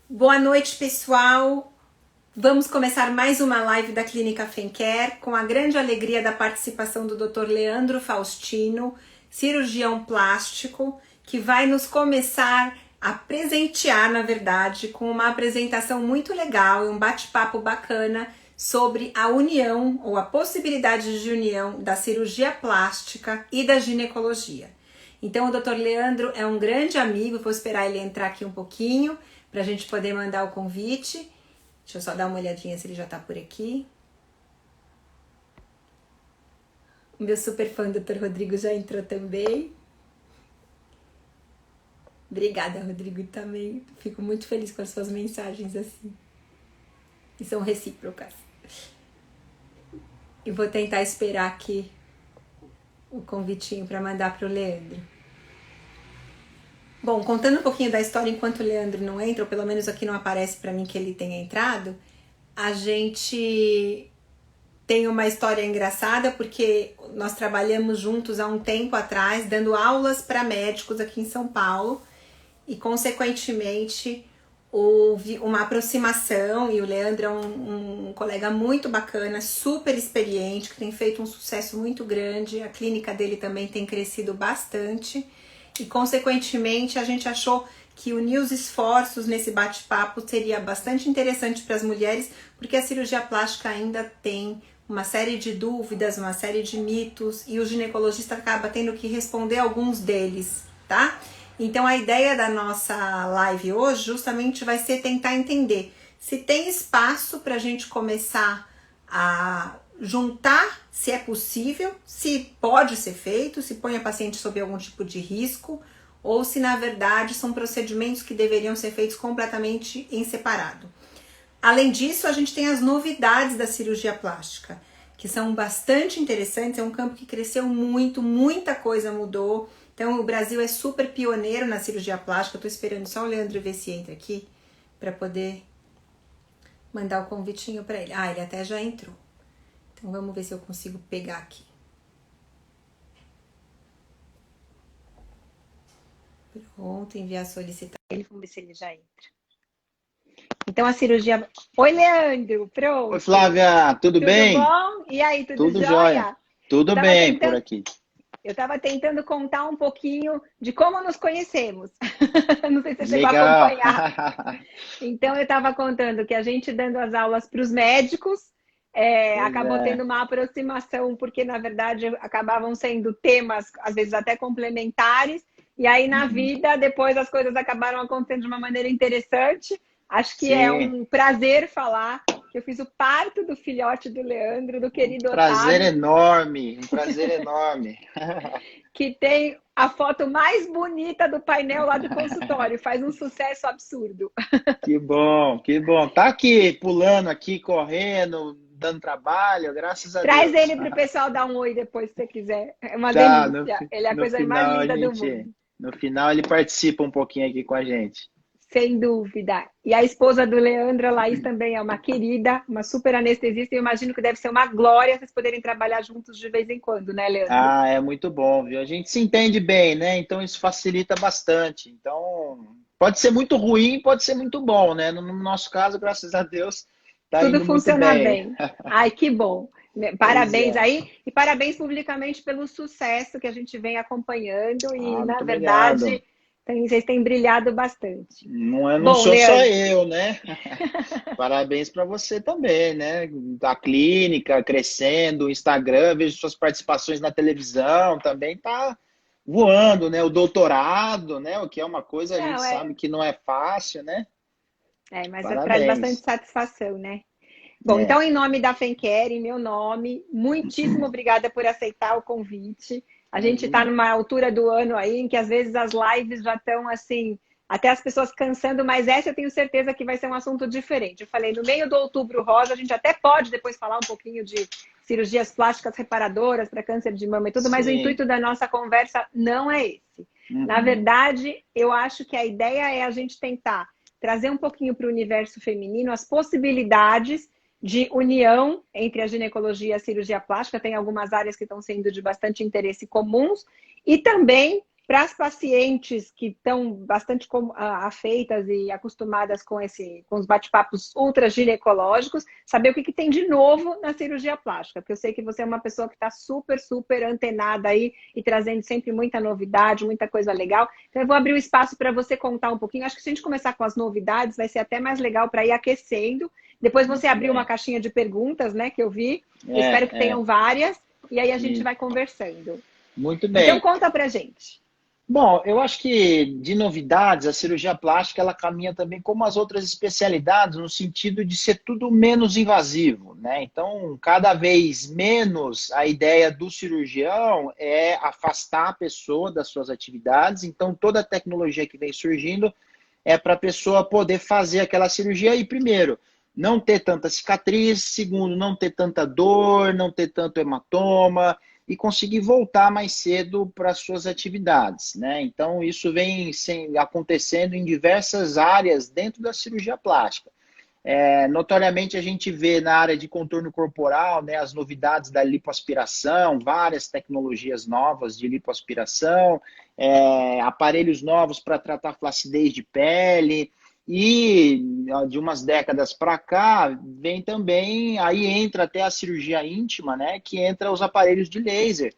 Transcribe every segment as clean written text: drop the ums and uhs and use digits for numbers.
Boa noite, pessoal. Vamos começar mais uma live da Clínica Fenquer com a grande alegria da participação do Dr. Leandro Faustino, cirurgião plástico, que vai nos começar a presentear, na verdade, com uma apresentação muito legal e um bate-papo bacana sobre a união ou a possibilidade de união da cirurgia plástica e da ginecologia. Então, o Dr. Leandro é um grande amigo, vou esperar ele entrar aqui um pouquinho para a gente poder mandar o convite. Deixa eu só dar uma olhadinha se ele já tá por aqui. O meu super fã, Dr. Rodrigo, já entrou também. Obrigada, Rodrigo, também. Fico muito feliz com as suas mensagens assim. E são recíprocas. E vou tentar esperar aqui o convitinho para mandar para o Leandro. Bom, contando um pouquinho da história enquanto o Leandro não entra, ou pelo menos aqui não aparece para mim que ele tenha entrado, a gente tem uma história engraçada porque nós trabalhamos juntos há um tempo atrás, dando aulas para médicos aqui em São Paulo e, consequentemente, houve uma aproximação e o Leandro é um colega muito bacana, super experiente, que tem feito um sucesso muito grande, a clínica dele também tem crescido bastante. E, consequentemente, a gente achou que unir os esforços nesse bate-papo seria bastante interessante para as mulheres, porque a cirurgia plástica ainda tem uma série de dúvidas, uma série de mitos, e o ginecologista acaba tendo que responder alguns deles, tá? Então, a ideia da nossa live hoje justamente vai ser tentar entender se tem espaço para a gente começar a juntar, se é possível, se pode ser feito, se põe a paciente sob algum tipo de risco, ou se na verdade são procedimentos que deveriam ser feitos completamente em separado. Além disso, a gente tem as novidades da cirurgia plástica, que são bastante interessantes, é um campo que cresceu muito, muita coisa mudou. Então o Brasil é super pioneiro na cirurgia plástica. Eu tô esperando só o Leandro ver se entra aqui para poder mandar o convitinho para ele. Ah, ele até já entrou. Então vamos ver se eu consigo pegar aqui. Pronto, enviar solicitar ele, vamos ver se ele já entra. Então a cirurgia... Oi, Leandro, pronto. Oi, Flávia, tudo bem? Tudo bom? E aí, tudo Tudo jóia. jóia? Tudo bem por aqui. Eu estava tentando contar um pouquinho de como nos conhecemos. Não sei se você chegou a Legal. acompanhar. Então, eu estava contando que a gente dando as aulas para os médicos, Pois acabou é. tendo uma aproximação, porque, na verdade, acabavam sendo temas, às vezes, até complementares. E aí, na vida, depois as coisas acabaram acontecendo de uma maneira interessante. Acho que é Sim, um prazer falar que eu fiz o parto do filhote do Leandro, do um querido prazer Otávio, enorme, um prazer enorme. que tem a foto mais bonita do painel lá do consultório. Faz um sucesso absurdo. Que bom, que bom. Tá aqui, pulando aqui, correndo, dando trabalho, graças a Traz Deus. ele para o pessoal dar um oi depois, se você quiser. É uma Tá, delícia. Ele é a no coisa mais final a linda do gente, mundo. no final ele participa um pouquinho aqui com a gente. Sem dúvida. E a esposa do Leandro, a Laís, também é uma querida, uma super anestesista. E eu imagino que deve ser uma glória vocês poderem trabalhar juntos de vez em quando, né, Leandro? Ah, é muito bom, viu? A gente se entende bem, né? Então isso facilita bastante. Então, pode ser muito ruim, pode ser muito bom, né? No nosso caso, graças a Deus, tá Tudo indo muito funciona bem. bem. Ai, que bom. Pois Parabéns é. aí e parabéns publicamente pelo sucesso que a gente vem acompanhando e, Ah, na muito obrigado. verdade, vocês têm brilhado bastante. Não Bom, sou só Leandro, eu, né? Parabéns para você também, né? Da clínica crescendo, o Instagram, vejo suas participações na televisão, também tá voando, né? O doutorado, né? O que é uma coisa a gente não, sabe que não é fácil, né? mas traz bastante Parabéns. satisfação, né? Bom, então, É. em nome da Fenquer, em meu nome, muitíssimo obrigada por aceitar o convite. A gente está Imagina. numa altura do ano aí em que às vezes as lives já estão assim, até as pessoas cansando, mas essa eu tenho certeza que vai ser um assunto diferente. Eu falei, no meio do Outubro Rosa, a gente até pode depois falar um pouquinho de cirurgias plásticas reparadoras para câncer de mama e tudo, mas o Sim. intuito da nossa conversa não é esse. Na Uhum. verdade, eu acho que a ideia é a gente tentar trazer um pouquinho para o universo feminino as possibilidades de união entre a ginecologia e a cirurgia plástica. Tem algumas áreas que estão sendo de bastante interesse comuns e também para as pacientes que estão bastante afeitas e acostumadas com os bate-papos ultra ginecológicos, saber o que tem de novo na cirurgia plástica, porque eu sei que você é uma pessoa que está super, super antenada aí e trazendo sempre muita novidade, muita coisa legal. Então eu vou abrir o espaço para você contar um pouquinho. Acho que se a gente começar com as novidades, vai ser até mais legal para ir aquecendo. Depois você abriu uma caixinha de perguntas, né, que eu vi. Eu espero que tenham várias, e aí a gente vai conversando. Muito bem. Então conta pra gente. Bom, eu acho que de novidades, a cirurgia plástica ela caminha também como as outras especialidades, no sentido de ser tudo menos invasivo, né? Então, cada vez menos a ideia do cirurgião é afastar a pessoa das suas atividades. Então, toda a tecnologia que vem surgindo é para a pessoa poder fazer aquela cirurgia e, primeiro, não ter tanta cicatriz, segundo, não ter tanta dor, não ter tanto hematoma, e conseguir voltar mais cedo para as suas atividades, né? Então, isso vem acontecendo em diversas áreas dentro da cirurgia plástica. Notoriamente, a gente vê na área de contorno corporal, né, as novidades da lipoaspiração, várias tecnologias novas de lipoaspiração, aparelhos novos para tratar flacidez de pele. E de umas décadas para cá, vem também, aí entra até a cirurgia íntima, né? Que entra os aparelhos de laser,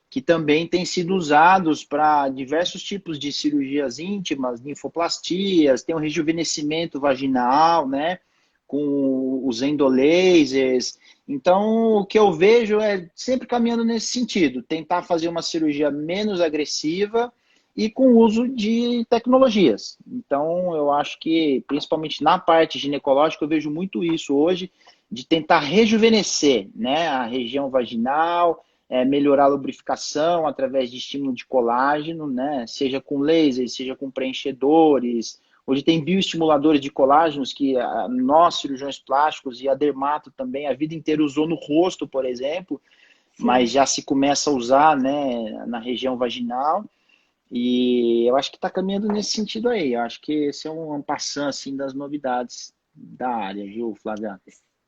que também têm sido usados para diversos tipos de cirurgias íntimas, linfoplastias, tem o rejuvenescimento vaginal, né? Com os endolasers. Então, o que eu vejo é sempre caminhando nesse sentido, tentar fazer uma cirurgia menos agressiva, e com o uso de tecnologias. Então, eu acho que, principalmente na parte ginecológica, eu vejo muito isso hoje, de tentar rejuvenescer, né, a região vaginal, melhorar a lubrificação através de estímulo de colágeno, né, seja com laser, seja com preenchedores. Hoje tem bioestimuladores de colágenos que nós, cirurgiões plásticos e a dermato também, a vida inteira usou no rosto, por exemplo, sim, mas já se começa a usar, né, na região vaginal. E eu acho que está caminhando nesse sentido aí. Eu acho que esse é um passant assim, das novidades da área, viu, Flávia?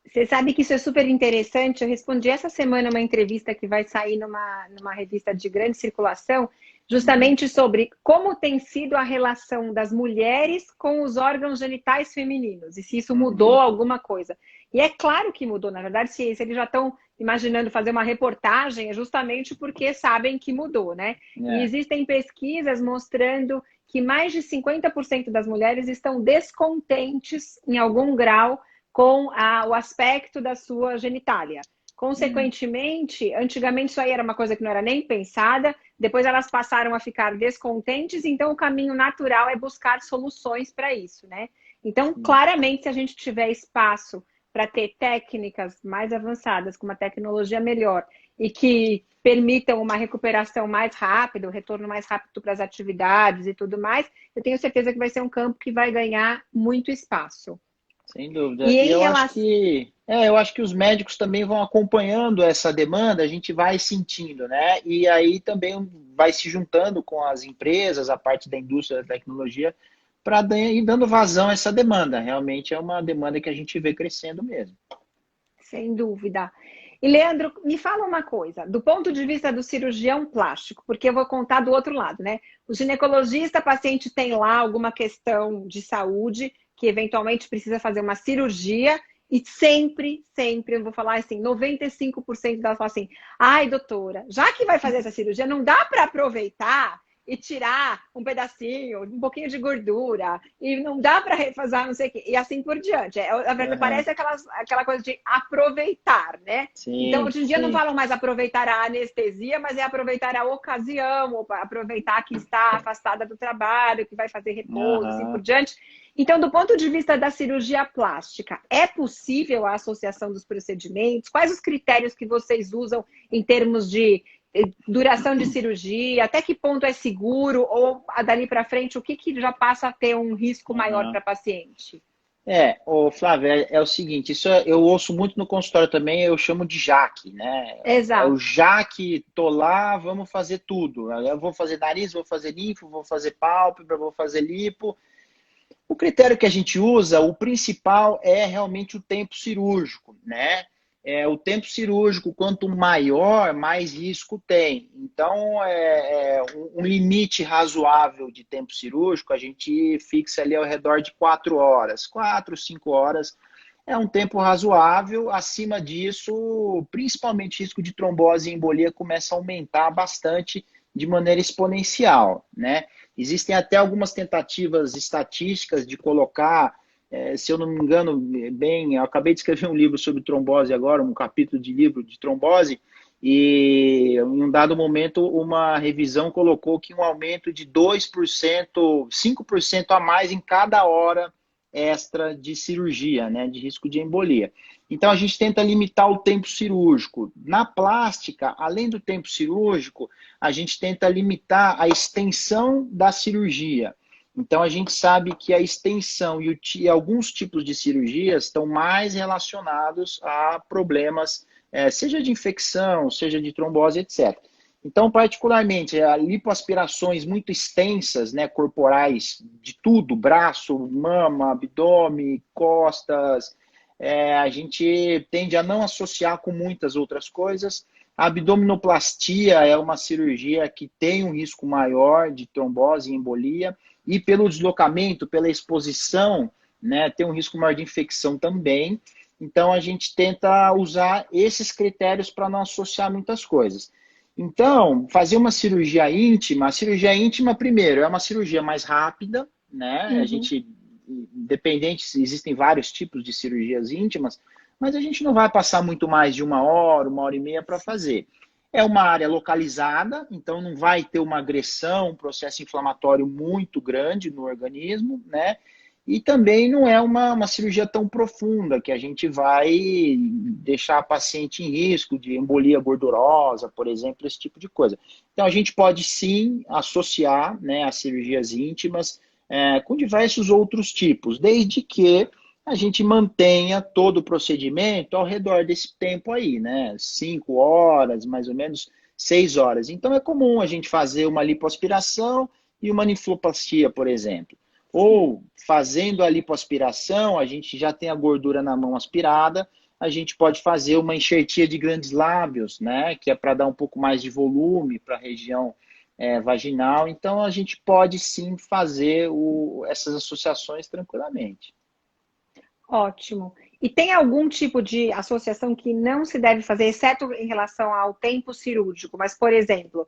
Você sabe que isso é super interessante. Eu respondi essa semana uma entrevista que vai sair numa revista de grande circulação, justamente sobre como tem sido a relação das mulheres com os órgãos genitais femininos, e se isso mudou alguma coisa. E é claro que mudou, na verdade, se eles já estão imaginando fazer uma reportagem, é justamente porque sabem que mudou, né? E existem pesquisas mostrando que mais de 50% das mulheres estão descontentes em algum grau com o aspecto da sua genitália. Consequentemente, antigamente isso aí era uma coisa que não era nem pensada, depois elas passaram a ficar descontentes, então o caminho natural é buscar soluções para isso, né? Então, claramente, se a gente tiver espaço para ter técnicas mais avançadas, com uma tecnologia melhor, e que permitam uma recuperação mais rápida, um retorno mais rápido para as atividades e tudo mais, eu tenho certeza que vai ser um campo que vai ganhar muito espaço. Sem dúvida. E eu acho que os médicos também vão acompanhando essa demanda, a gente vai sentindo, né? E aí também vai se juntando com as empresas, a parte da indústria da tecnologia, para ir dando vazão a essa demanda. Realmente é uma demanda que a gente vê crescendo mesmo. Sem dúvida. E, Leandro, me fala uma coisa, do ponto de vista do cirurgião plástico, porque eu vou contar do outro lado, né? O ginecologista, paciente tem lá alguma questão de saúde, que eventualmente precisa fazer uma cirurgia, e sempre, eu vou falar assim, 95% delas falam assim, ai, doutora, já que vai fazer essa cirurgia, não dá para aproveitar e tirar um pedacinho, um pouquinho de gordura, e não dá para refazer não sei o quê, e assim por diante. Parece aquela coisa de aproveitar, né? Sim, então, hoje em dia não falam mais aproveitar a anestesia, mas é aproveitar a ocasião, ou aproveitar que está afastada do trabalho, que vai fazer repouso, assim por diante. Então, do ponto de vista da cirurgia plástica, é possível a associação dos procedimentos? Quais os critérios que vocês usam em termos de duração de cirurgia, até que ponto é seguro, ou dali para frente, o que já passa a ter um risco maior para paciente? Flávia, é o seguinte, isso eu ouço muito no consultório também, eu chamo de JAK, né? Exato. É o JAK, tô lá, vamos fazer tudo. Eu vou fazer nariz, vou fazer linfo, vou fazer pálpebra, vou fazer lipo. O critério que a gente usa, o principal é realmente o tempo cirúrgico, né? o tempo cirúrgico, quanto maior, mais risco tem. Então, um limite razoável de tempo cirúrgico, a gente fixa ali ao redor de 4 horas. 4, 5 horas é um tempo razoável. Acima disso, principalmente risco de trombose e embolia começa a aumentar bastante de maneira exponencial, né? Existem até algumas tentativas estatísticas de colocar, se eu não me engano bem, eu acabei de escrever um livro sobre trombose agora, um capítulo de livro de trombose, e em um dado momento uma revisão colocou que um aumento de 2%, 5% a mais em cada hora extra de cirurgia, né, de risco de embolia. Então a gente tenta limitar o tempo cirúrgico. Na plástica, além do tempo cirúrgico, a gente tenta limitar a extensão da cirurgia. Então a gente sabe que a extensão e alguns tipos de cirurgias estão mais relacionados a problemas, seja de infecção, seja de trombose, etc. Então, particularmente, lipoaspirações muito extensas, né, corporais, de tudo, braço, mama, abdômen, costas, a gente tende a não associar com muitas outras coisas. A abdominoplastia é uma cirurgia que tem um risco maior de trombose e embolia, e pelo deslocamento, pela exposição, né, tem um risco maior de infecção também. Então, a gente tenta usar esses critérios para não associar muitas coisas. Então, fazer uma cirurgia íntima, a cirurgia íntima, primeiro, é uma cirurgia mais rápida, né? A gente, independente, existem vários tipos de cirurgias íntimas, mas a gente não vai passar muito mais de 1 hora e meia para fazer. É uma área localizada, então não vai ter uma agressão, um processo inflamatório muito grande no organismo, né? E também não é uma cirurgia tão profunda, que a gente vai deixar a paciente em risco de embolia gordurosa, por exemplo, esse tipo de coisa. Então, a gente pode sim associar, né, as cirurgias íntimas com diversos outros tipos, desde que a gente mantenha todo o procedimento ao redor desse tempo aí, né? 5 horas, mais ou menos 6 horas. Então, é comum a gente fazer uma lipoaspiração e uma ninfloplastia, por exemplo. Ou fazendo a lipoaspiração, a gente já tem a gordura na mão aspirada, a gente pode fazer uma enxertia de grandes lábios, né? Que é para dar um pouco mais de volume para a região vaginal. Então, a gente pode sim fazer essas associações tranquilamente. Ótimo. E tem algum tipo de associação que não se deve fazer, exceto em relação ao tempo cirúrgico? Mas, por exemplo,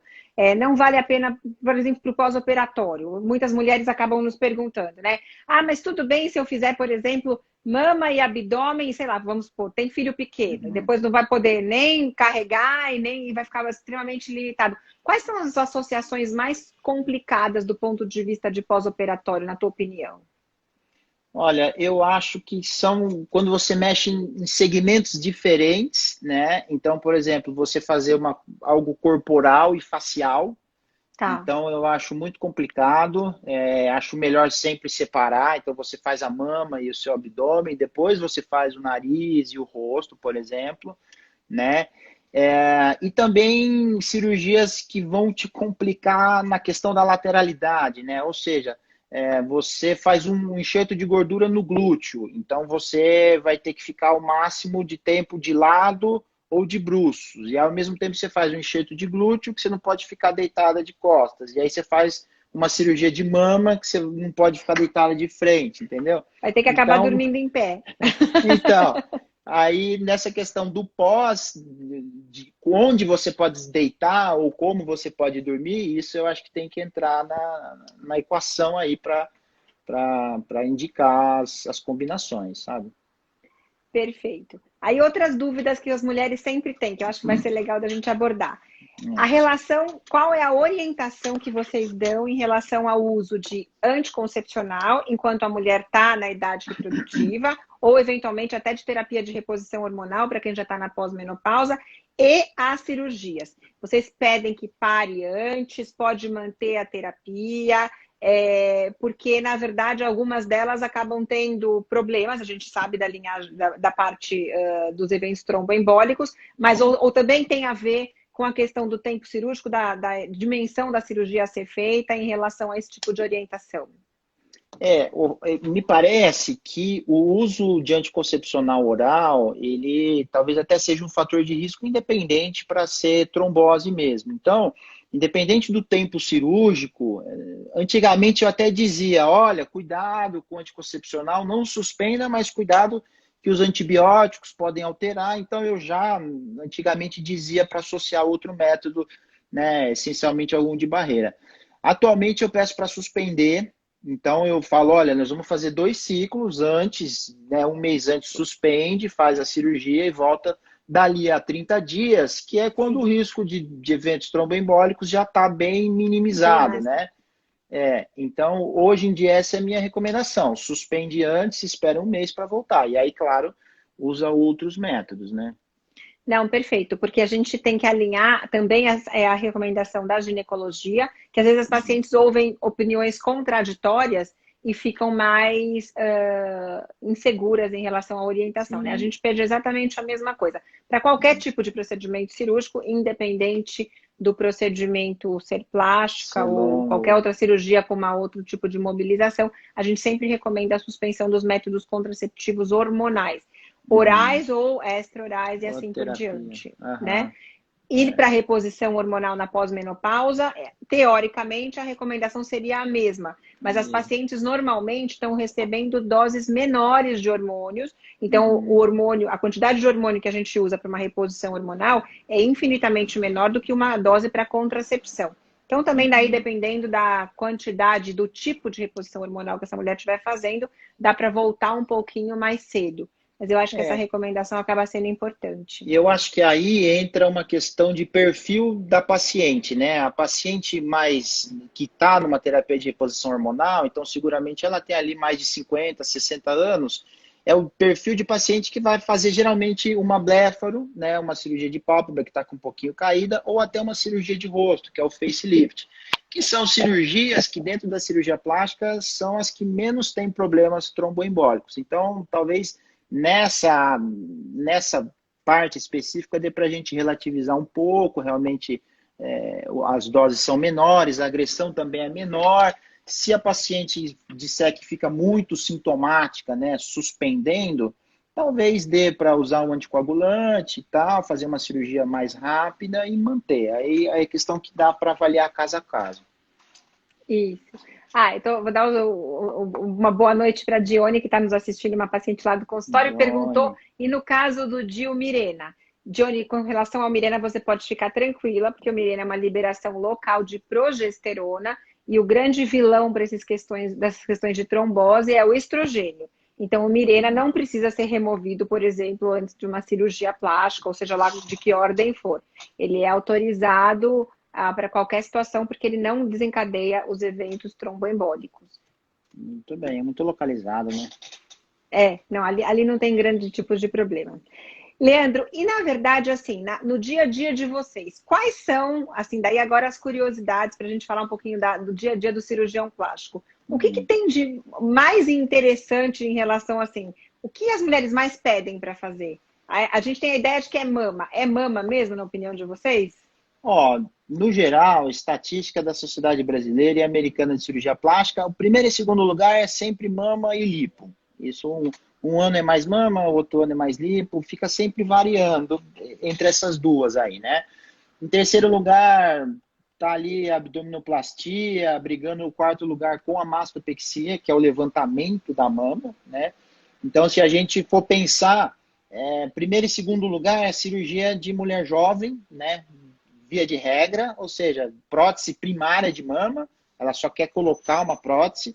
não vale a pena, por exemplo, para o pós-operatório. Muitas mulheres acabam nos perguntando, né? Ah, mas tudo bem se eu fizer, por exemplo, mama e abdômen, sei lá, vamos supor, tem filho pequeno, depois não vai poder nem carregar e nem vai ficar extremamente limitado. Quais são as associações mais complicadas do ponto de vista de pós-operatório, na tua opinião? Olha, eu acho que são quando você mexe em segmentos diferentes, né? Então, por exemplo, você fazer algo corporal e facial. Tá. Então, eu acho muito complicado. Acho melhor sempre separar. Então, você faz a mama e o seu abdômen, depois você faz o nariz e o rosto, por exemplo, né? E também cirurgias que vão te complicar na questão da lateralidade, né? Ou seja, você faz um enxerto de gordura no glúteo, então você vai ter que ficar o máximo de tempo de lado ou de bruços, e ao mesmo tempo você faz um enxerto de glúteo que você não pode ficar deitada de costas, e aí você faz uma cirurgia de mama que você não pode ficar deitada de frente, entendeu? Vai ter que acabar Então, dormindo em pé. então, aí nessa questão do pós, de onde você pode deitar ou como você pode dormir, isso eu acho que tem que entrar na equação aí para indicar as combinações, sabe? Perfeito. Aí outras dúvidas que as mulheres sempre têm, que eu acho que vai ser legal da gente abordar. A relação, qual é a orientação que vocês dão em relação ao uso de anticoncepcional enquanto a mulher está na idade reprodutiva, ou eventualmente até de terapia de reposição hormonal para quem já está na pós-menopausa, e as cirurgias? Vocês pedem que pare antes, pode manter a terapia, porque, na verdade, algumas delas acabam tendo problemas, a gente sabe da linhagem, da parte dos eventos tromboembólicos, mas ou também tem a ver com a questão do tempo cirúrgico, da dimensão da cirurgia a ser feita em relação a esse tipo de orientação. Me parece que o uso de anticoncepcional oral, ele talvez até seja um fator de risco independente para ser trombose mesmo. Então, independente do tempo cirúrgico, antigamente eu até dizia, olha, cuidado com o anticoncepcional, não suspenda, mas cuidado que os antibióticos podem alterar. Então, eu já antigamente dizia para associar outro método, né, essencialmente algum de barreira. Atualmente eu peço para suspender. Então eu falo, olha, nós vamos fazer 2 ciclos antes, né, um mês antes suspende, faz a cirurgia e volta dali a 30 dias, que é quando o Sim, risco de eventos tromboembólicos já está bem bem minimizado, mais. né? Então, hoje em dia, essa é a minha recomendação. Suspende antes, espera um mês para voltar. E aí, claro, usa outros métodos, né? Não, perfeito, porque a gente tem que alinhar também a recomendação da ginecologia, que às vezes as Uhum. pacientes ouvem opiniões contraditórias e ficam mais inseguras em relação à orientação, né? A Sim, gente pede exatamente a mesma coisa. Para qualquer tipo de procedimento cirúrgico, independente do procedimento ser plástica ser ou qualquer longo. outra cirurgia com uma outro tipo de mobilização, a gente sempre recomenda a suspensão dos métodos contraceptivos hormonais Uhum. orais ou extra-orais e Ou assim por terapia. diante, né? Aham. Ir para a reposição hormonal na pós-menopausa, teoricamente a recomendação seria a mesma, mas as Mesmo. pacientes normalmente estão recebendo doses menores de hormônios, então o Uhum. hormônio, a quantidade de hormônio que a gente usa para uma reposição hormonal é infinitamente menor do que uma dose para contracepção. Então, também daí, Uhum. dependendo da quantidade, do tipo de reposição hormonal que essa mulher estiver fazendo, dá para voltar um pouquinho mais cedo. Mas eu acho que essa É, recomendação acaba sendo importante. e eu acho que aí entra uma questão de perfil da paciente, né? A paciente mais que está numa terapia de reposição hormonal, então seguramente ela tem ali mais de 50, 60 anos, é o perfil de paciente que vai fazer geralmente uma blefaro, né? Uma cirurgia de pálpebra que está com um pouquinho caída, ou até uma cirurgia de rosto, que é o facelift, que são cirurgias que dentro da cirurgia plástica são as que menos têm problemas tromboembólicos. Então, talvez nessa parte específica dê para a gente relativizar um pouco, realmente as doses são menores, a agressão também é menor. Se a paciente disser que fica muito sintomática, né, suspendendo, talvez dê para usar um anticoagulante e tal, fazer uma cirurgia mais rápida e manter. Aí é questão que dá para avaliar caso a caso. Isso. Então vou dar uma boa noite para a Dione, que está nos assistindo, uma paciente lá do consultório, e perguntou, Dione. e no caso do Dio Mirena? Dione, com relação ao Mirena, você pode ficar tranquila, porque o Mirena é uma liberação local de progesterona, e o grande vilão para dessas questões de trombose é o estrogênio. Então, o Mirena não precisa ser removido, por exemplo, antes de uma cirurgia plástica, ou seja lá de que ordem for. Ele é autorizado para qualquer situação, porque ele não desencadeia os eventos tromboembólicos. Muito bem, é muito localizado, né? Não, ali não tem grande tipo de problema. Leandro, e na verdade, assim, no dia a dia de vocês, quais são, assim, daí agora as curiosidades para a gente falar um pouquinho do dia a dia do cirurgião plástico? O que Uhum. tem de mais interessante em relação, assim, o que as mulheres mais pedem para fazer? A gente tem a ideia de que é mama mesmo, na opinião de vocês? Ó, no geral, estatística da Sociedade Brasileira e Americana de Cirurgia Plástica, o primeiro e segundo lugar é sempre mama e lipo. Isso, um ano é mais mama, outro ano é mais lipo, fica sempre variando entre essas duas aí, né? Em terceiro lugar, tá ali a abdominoplastia, brigando no quarto lugar com a mastopexia, que é o levantamento da mama, né? Então, se a gente for pensar, primeiro e segundo lugar é a cirurgia de mulher jovem, né? Via de regra, ou seja, prótese primária de mama, ela só quer colocar uma prótese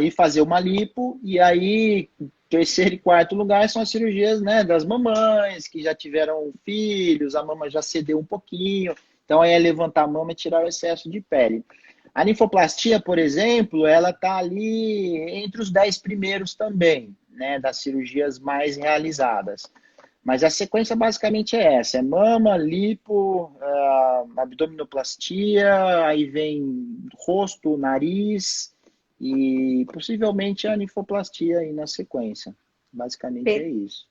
e fazer uma lipo, e aí terceiro e quarto lugar são as cirurgias, né, das mamães que já tiveram filhos, a mama já cedeu um pouquinho, então aí é levantar a mama e tirar o excesso de pele. A linfoplastia, por exemplo, ela está ali entre os 10 primeiros também, né, das cirurgias mais realizadas. Mas a sequência basicamente é essa: é mama, lipo, abdominoplastia, aí vem rosto, nariz e possivelmente a nifoplastia aí na sequência. Basicamente é Per- isso.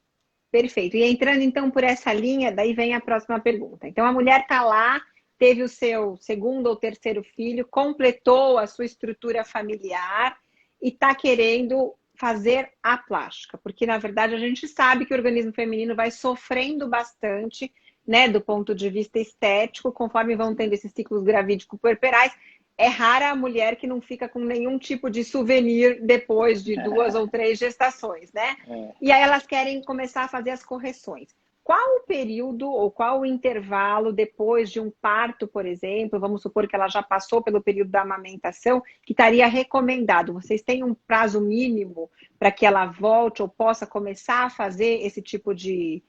Perfeito. E entrando então por essa linha, daí vem a próxima pergunta. Então a mulher está lá, teve o seu segundo ou terceiro filho, completou a sua estrutura familiar e está querendo fazer a plástica, porque na verdade a gente sabe que o organismo feminino vai sofrendo bastante, né, do ponto de vista estético, conforme vão tendo esses ciclos gravídicos puerperais. É rara a mulher que não fica com nenhum tipo de souvenir depois de 2 ou 3 gestações, né? É. E aí elas querem começar a fazer as correções. Qual o período ou qual o intervalo depois de um parto, por exemplo, vamos supor que ela já passou pelo período da amamentação, que estaria recomendado? Vocês têm um prazo mínimo para que ela volte ou possa começar a fazer esse tipo de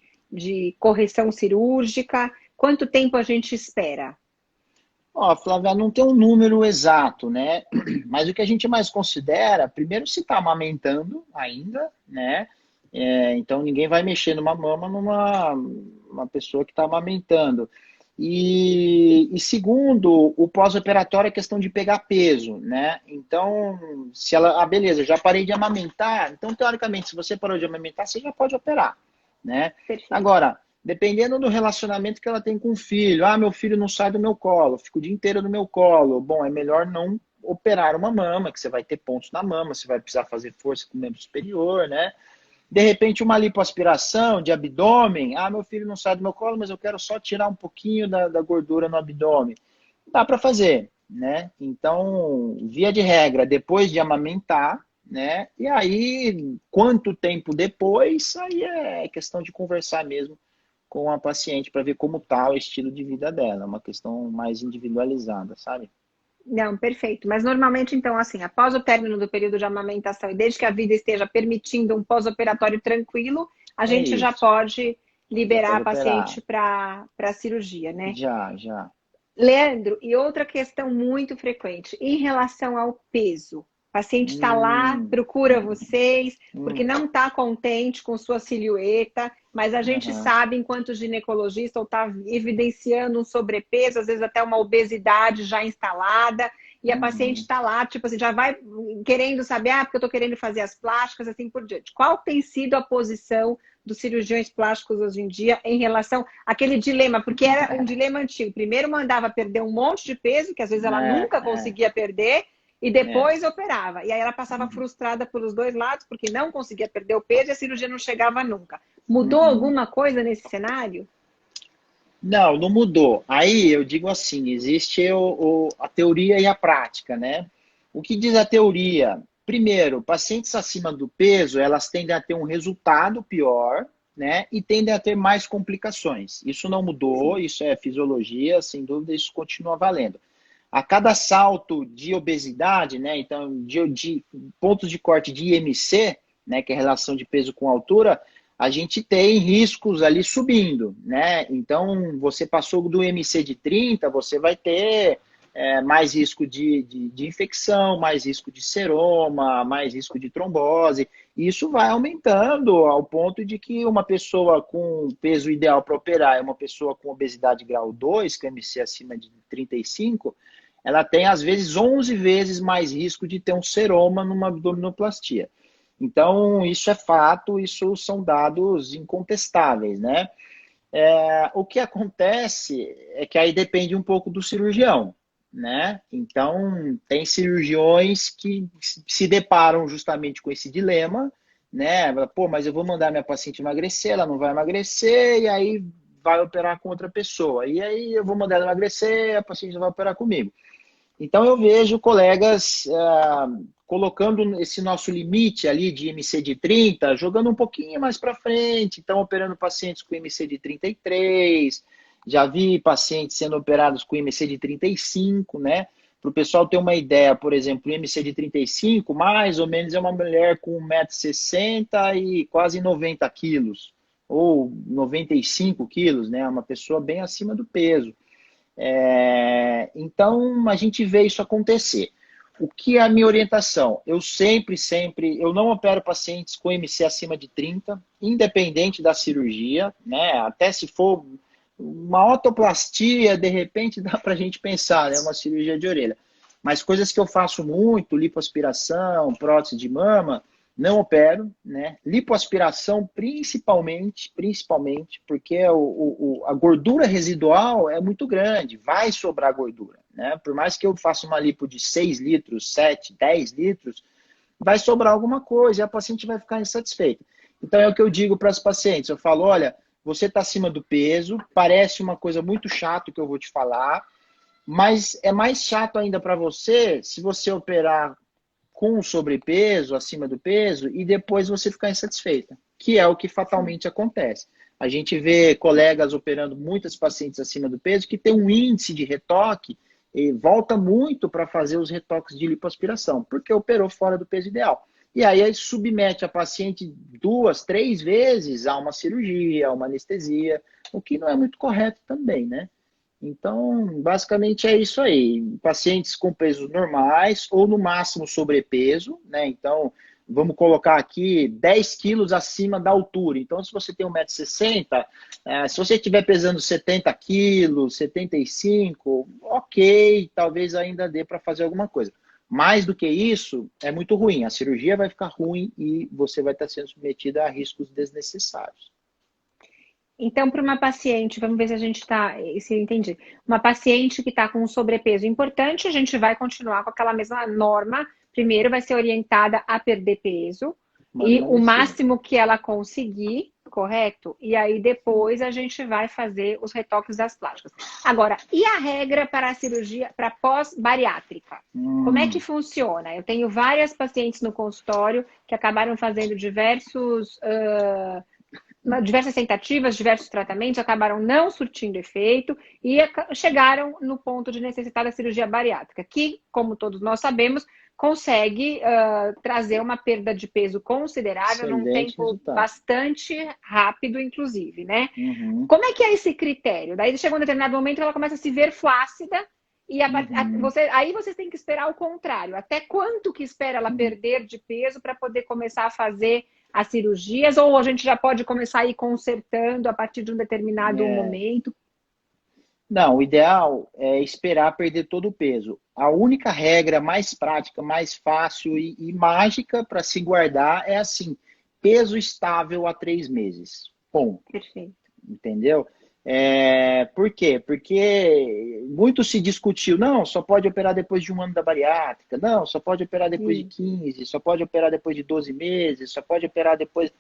correção cirúrgica? Quanto tempo a gente espera? Ó, Flávia, não tem um número exato, né? Mas o que a gente mais considera, primeiro, se está amamentando ainda, né? Então ninguém vai mexer numa mama numa uma pessoa que está amamentando. E segundo, o pós-operatório é questão de pegar peso, né? Então, se ela, beleza, já parei de amamentar, então teoricamente, se você parou de amamentar, você já pode operar, né? Perfeito. Agora, dependendo do relacionamento que ela tem com o filho, meu filho não sai do meu colo, fica o dia inteiro no meu colo, bom, é melhor não operar uma mama, que você vai ter pontos na mama, você vai precisar fazer força com o membro superior, né? De repente, uma lipoaspiração de abdômen. Meu filho não sai do meu colo, mas eu quero só tirar um pouquinho da gordura no abdômen. Dá para fazer, né? Então, via de regra, depois de amamentar, né? E aí, quanto tempo depois, aí é questão de conversar mesmo com a paciente para ver como está o estilo de vida dela. É uma questão mais individualizada, sabe? Não, perfeito. Mas normalmente, então, assim, após o término do período de amamentação e desde que a vida esteja permitindo um pós-operatório tranquilo, a É gente já isso. pode Já liberar pode a paciente operar. para a cirurgia, né? Já, já. Leandro, e outra questão muito frequente, em relação ao peso. O paciente está lá, Hum, procura vocês, porque hum, não está contente com sua silhueta, mas a gente aham, sabe, enquanto ginecologista, ou está evidenciando um sobrepeso, às vezes até uma obesidade já instalada, e a paciente uhum. está lá, tipo assim, já vai querendo saber, porque eu estou querendo fazer as plásticas, assim por diante. Qual tem sido a posição dos cirurgiões plásticos hoje em dia em relação àquele dilema? Porque era um dilema antigo. Primeiro mandava perder um monte de peso, que às vezes ela É, nunca é, conseguia perder, e é. depois operava. E aí ela passava Uhum, frustrada pelos dois lados, porque não conseguia perder o peso e a cirurgia não chegava nunca. Mudou uhum. alguma coisa nesse cenário? Não, não mudou. Aí eu digo assim, existe a teoria e a prática, né? O que diz a teoria? Primeiro, pacientes acima do peso, elas tendem a ter um resultado pior, né? E tendem a ter mais complicações. Isso não mudou, Sim. isso é fisiologia, sem dúvida, isso continua valendo. A cada salto de obesidade, né? Então, de pontos de corte de IMC, né? Que é a relação de peso com altura, a gente tem riscos ali subindo, né? Então, você passou do MC de 30, você vai ter mais risco de infecção, mais risco de seroma, mais risco de trombose. E isso vai aumentando ao ponto de que uma pessoa com peso ideal para operar é uma pessoa com obesidade grau 2, que é MC acima de 35, ela tem às vezes 11 vezes mais risco de ter um seroma numa abdominoplastia. Então, isso é fato, isso são dados incontestáveis, né? O que acontece é que aí depende um pouco do cirurgião, né? Então, tem cirurgiões que se deparam justamente com esse dilema, né? Pô, mas eu vou mandar minha paciente emagrecer, ela não vai emagrecer, e aí vai operar com outra pessoa. E aí eu vou mandar ela emagrecer, a paciente não vai operar comigo. Então eu vejo colegas colocando esse nosso limite ali de MC de 30, jogando um pouquinho mais para frente, estão operando pacientes com MC de 33, já vi pacientes sendo operados com MC de 35, né? Para o pessoal ter uma ideia, por exemplo, o MC de 35, mais ou menos é uma mulher com 1,60 m e quase 90 quilos, ou 95 quilos, né? Uma pessoa bem acima do peso. Então, a gente vê isso acontecer. O que é a minha orientação? Eu sempre, eu não opero pacientes com MC acima de 30, independente da cirurgia, né? Até se for uma otoplastia, de repente dá para a gente pensar, né? Uma cirurgia de orelha. Mas coisas que eu faço muito, lipoaspiração, prótese de mama, não opero, né? Lipoaspiração principalmente, porque a gordura residual é muito grande, vai sobrar gordura, né? Por mais que eu faça uma lipo de 6 litros, 7, 10 litros, vai sobrar alguma coisa e a paciente vai ficar insatisfeita. Então é o que eu digo para as pacientes, eu falo, olha, você está acima do peso, parece uma coisa muito chata que eu vou te falar, mas é mais chato ainda para você se você operar com sobrepeso, acima do peso, e depois você ficar insatisfeita, que é o que fatalmente acontece. A gente vê colegas operando muitas pacientes acima do peso que tem um índice de retoque e volta muito para fazer os retoques de lipoaspiração, porque operou fora do peso ideal. E aí submete a paciente 2, 3 vezes a uma cirurgia, a uma anestesia, o que não é muito correto também, né? Então, basicamente é isso aí. Pacientes com pesos normais ou no máximo sobrepeso, né? Então, vamos colocar aqui 10 quilos acima da altura. Então, se você tem 1,60 m, se você estiver pesando 70 quilos, 75, ok, talvez ainda dê para fazer alguma coisa. Mais do que isso, é muito ruim. A cirurgia vai ficar ruim e você vai estar sendo submetida a riscos desnecessários. Então, para uma paciente, vamos ver se a gente está, se eu entendi. Uma paciente que está com um sobrepeso importante, a gente vai continuar com aquela mesma norma. Primeiro, vai ser orientada a perder peso e o máximo que ela conseguir, correto? E aí depois a gente vai fazer os retoques das plásticas. Agora, e a regra para a cirurgia, para pós-bariátrica? Como é que funciona? Eu tenho várias pacientes no consultório que acabaram fazendo diversas tentativas, diversos tratamentos, acabaram não surtindo efeito e chegaram no ponto de necessitar da cirurgia bariátrica, que, como todos nós sabemos, consegue trazer uma perda de peso considerável num tempo bastante rápido, inclusive, né? Como é que é esse critério? Daí chega um determinado momento que ela começa a se ver flácida e aí vocês têm que esperar o contrário. Até quanto que espera ela perder de peso para poder começar a fazer as cirurgias, ou a gente já pode começar a ir consertando a partir de um determinado momento? Não, o ideal é esperar perder todo o peso. A única regra mais prática, mais fácil e mágica para se guardar é assim, peso estável a 3 meses. Ponto. Perfeito. Entendeu? Por quê? Porque muito se discutiu, não, só pode operar depois de 1 ano da bariátrica, não, só pode operar depois de 15, só pode operar depois de 12 meses, só pode operar depois...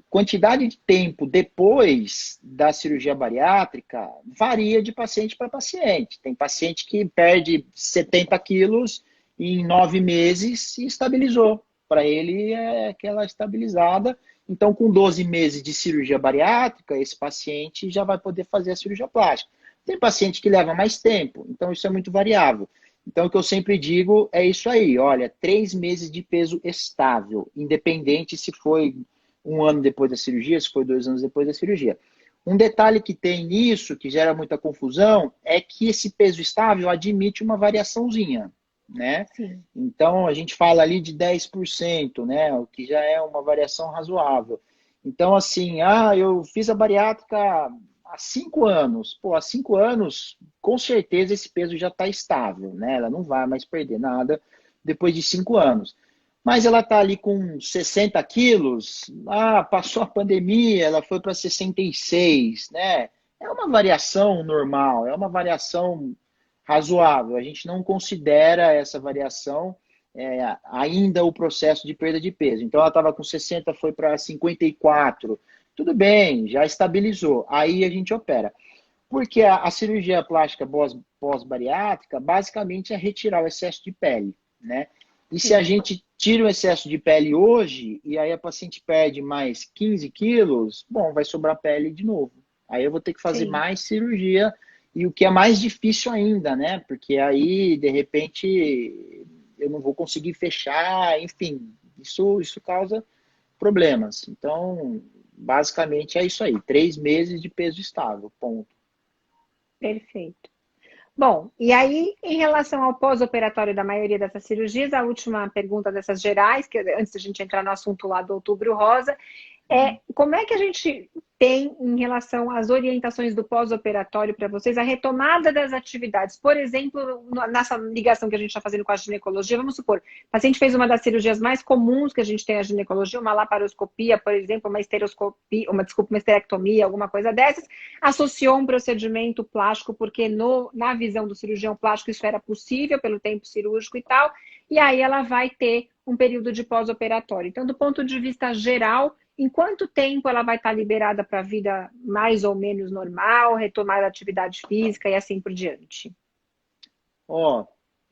Quantidade de tempo depois da cirurgia bariátrica varia de paciente para paciente. Tem paciente que perde 70 quilos em 9 meses e estabilizou. Para ele é aquela estabilizada. Então, com 12 meses de cirurgia bariátrica, esse paciente já vai poder fazer a cirurgia plástica. Tem paciente que leva mais tempo, então isso é muito variável. Então, o que eu sempre digo é isso aí, olha, 3 meses de peso estável, independente se foi 1 ano depois da cirurgia, se foi 2 anos depois da cirurgia. Um detalhe que tem nisso, que gera muita confusão, é que esse peso estável admite uma variaçãozinha, né? Sim. Então, a gente fala ali de 10%, né? O que já é uma variação razoável. Então, assim, eu fiz a bariátrica há 5 anos. Pô, há 5 anos, com certeza esse peso já está estável, né? Ela não vai mais perder nada depois de 5 anos. Mas ela está ali com 60 quilos, passou a pandemia, ela foi para 66, né? É uma variação normal, é uma variação razoável. A gente não considera essa variação ainda o processo de perda de peso. Então, ela estava com 60, foi para 54. Tudo bem, já estabilizou. Aí a gente opera. Porque a cirurgia plástica pós-bariátrica, basicamente, é retirar o excesso de pele, né? E se a gente tira o excesso de pele hoje, e aí a paciente perde mais 15 quilos, bom, vai sobrar pele de novo. Aí eu vou ter que fazer mais cirurgia, e o que é mais difícil ainda, né? Porque aí, de repente, eu não vou conseguir fechar, enfim, isso causa problemas. Então, basicamente é isso aí, 3 meses de peso estável, ponto. Perfeito. Bom, e aí, em relação ao pós-operatório da maioria dessas cirurgias, a última pergunta dessas gerais, que antes da gente entrar no assunto lá do Outubro Rosa, como é que a gente tem em relação às orientações do pós-operatório para vocês, a retomada das atividades? Por exemplo, nessa ligação que a gente está fazendo com a ginecologia, vamos supor, o paciente fez uma das cirurgias mais comuns que a gente tem na ginecologia, uma laparoscopia, por exemplo, uma esterectomia, uma esterectomia, alguma coisa dessas, associou um procedimento plástico, porque na visão do cirurgião plástico isso era possível pelo tempo cirúrgico e tal, e aí ela vai ter um período de pós-operatório. Então, do ponto de vista geral, em quanto tempo ela vai estar liberada para a vida mais ou menos normal, retomar a atividade física e assim por diante? Ó,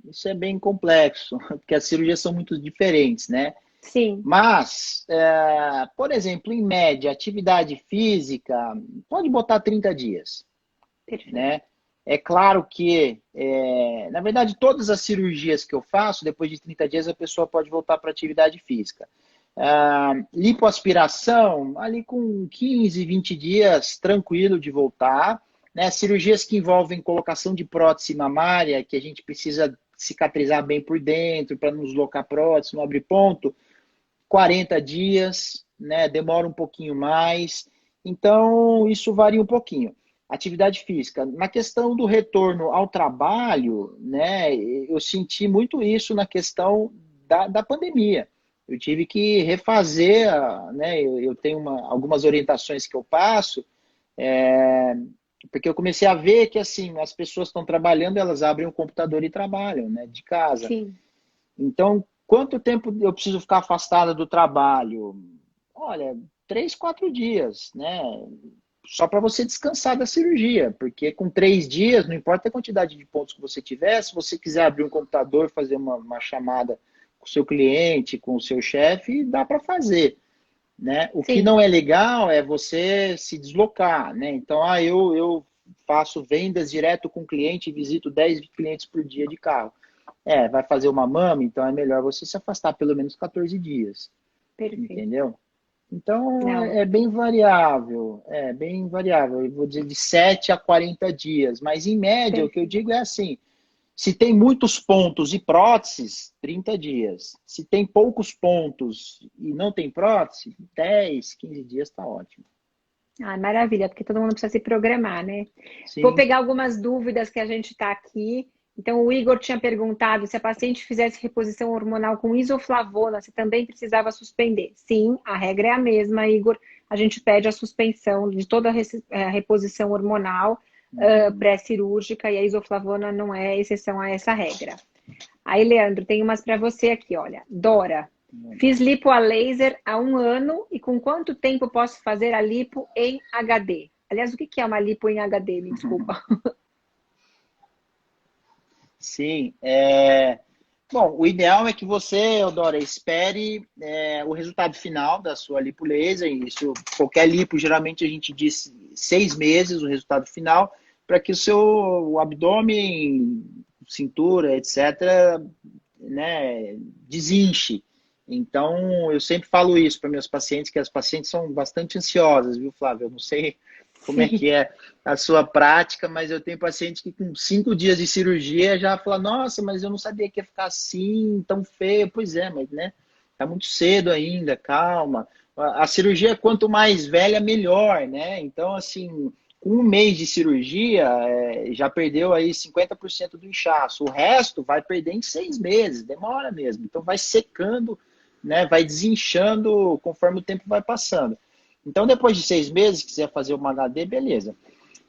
isso é bem complexo, porque as cirurgias são muito diferentes, né? Sim, Mas, por exemplo, em média, atividade física, pode botar 30 dias, perfeito. né? É claro que, na verdade, todas as cirurgias que eu faço, depois de 30 dias, a pessoa pode voltar para atividade física. Lipoaspiração, ali com 15, 20 dias, tranquilo de voltar. Né? Cirurgias que envolvem colocação de prótese mamária, que a gente precisa cicatrizar bem por dentro, para não deslocar prótese, não abrir ponto, 40 dias, né? Demora um pouquinho mais. Então, isso varia um pouquinho. Atividade física. Na questão do retorno ao trabalho, né? Eu senti muito isso na questão da pandemia. Eu tive que refazer, né? Eu tenho algumas orientações que eu passo, porque eu comecei a ver que assim as pessoas estão trabalhando, elas abrem o computador e trabalham, né? De casa. Sim, Então, quanto tempo eu preciso ficar afastada do trabalho? Olha, 3, 4 dias, né? Só para você descansar da cirurgia, porque com 3 dias, não importa a quantidade de pontos que você tiver, se você quiser abrir um computador, fazer uma chamada com o seu cliente, com o seu chefe, dá para fazer, né? O que sim. não é legal é você se deslocar, né? Então, eu faço vendas direto com o cliente, visito 10 clientes por dia de carro. Vai fazer uma mama, então é melhor você se afastar pelo menos 14 dias, Perfeito. entendeu? Então Não, é bem variável, bem variável. Eu vou dizer de 7 a 40 dias, mas em média o que eu perfeito. digo é assim, se tem muitos pontos e próteses, 30 dias. Se tem poucos pontos e não tem prótese, 10, 15 dias está ótimo. Ah, maravilha, porque todo mundo precisa se programar, né? Vou Sim. pegar algumas dúvidas que a gente está aqui. Então, o Igor tinha perguntado se a paciente fizesse reposição hormonal com isoflavona, se também precisava suspender. Sim, a regra é a mesma, Igor. A gente pede a suspensão de toda a reposição hormonal Uhum. pré-cirúrgica e a isoflavona não é exceção a essa regra. Aí, Leandro, tem umas para você aqui, olha. Dora, fiz lipo a laser há 1 ano e com quanto tempo posso fazer a lipo em HD? Aliás, o que é uma lipo em HD? Me desculpa. Sim, bom, o ideal é que você, Eudora, espere o resultado final da sua lipo laser. Isso, qualquer lipo, geralmente a gente diz 6 meses o resultado final, para que o abdômen, cintura, etc., né, desinche. Então, eu sempre falo isso para meus pacientes, que as pacientes são bastante ansiosas, viu, Flávio? Eu não sei como é Sim. que é a sua prática, mas eu tenho paciente que com 5 dias de cirurgia já fala, nossa, mas eu não sabia que ia ficar assim, tão feio. Pois é, mas né, tá muito cedo ainda, calma. A cirurgia, quanto mais velha, melhor, né? Então, assim, com 1 mês de cirurgia, já perdeu aí 50% do inchaço. O resto vai perder em 6 meses, demora mesmo. Então, vai secando, né? Vai desinchando conforme o tempo vai passando. Então, depois de 6 meses, quiser fazer uma HD, beleza.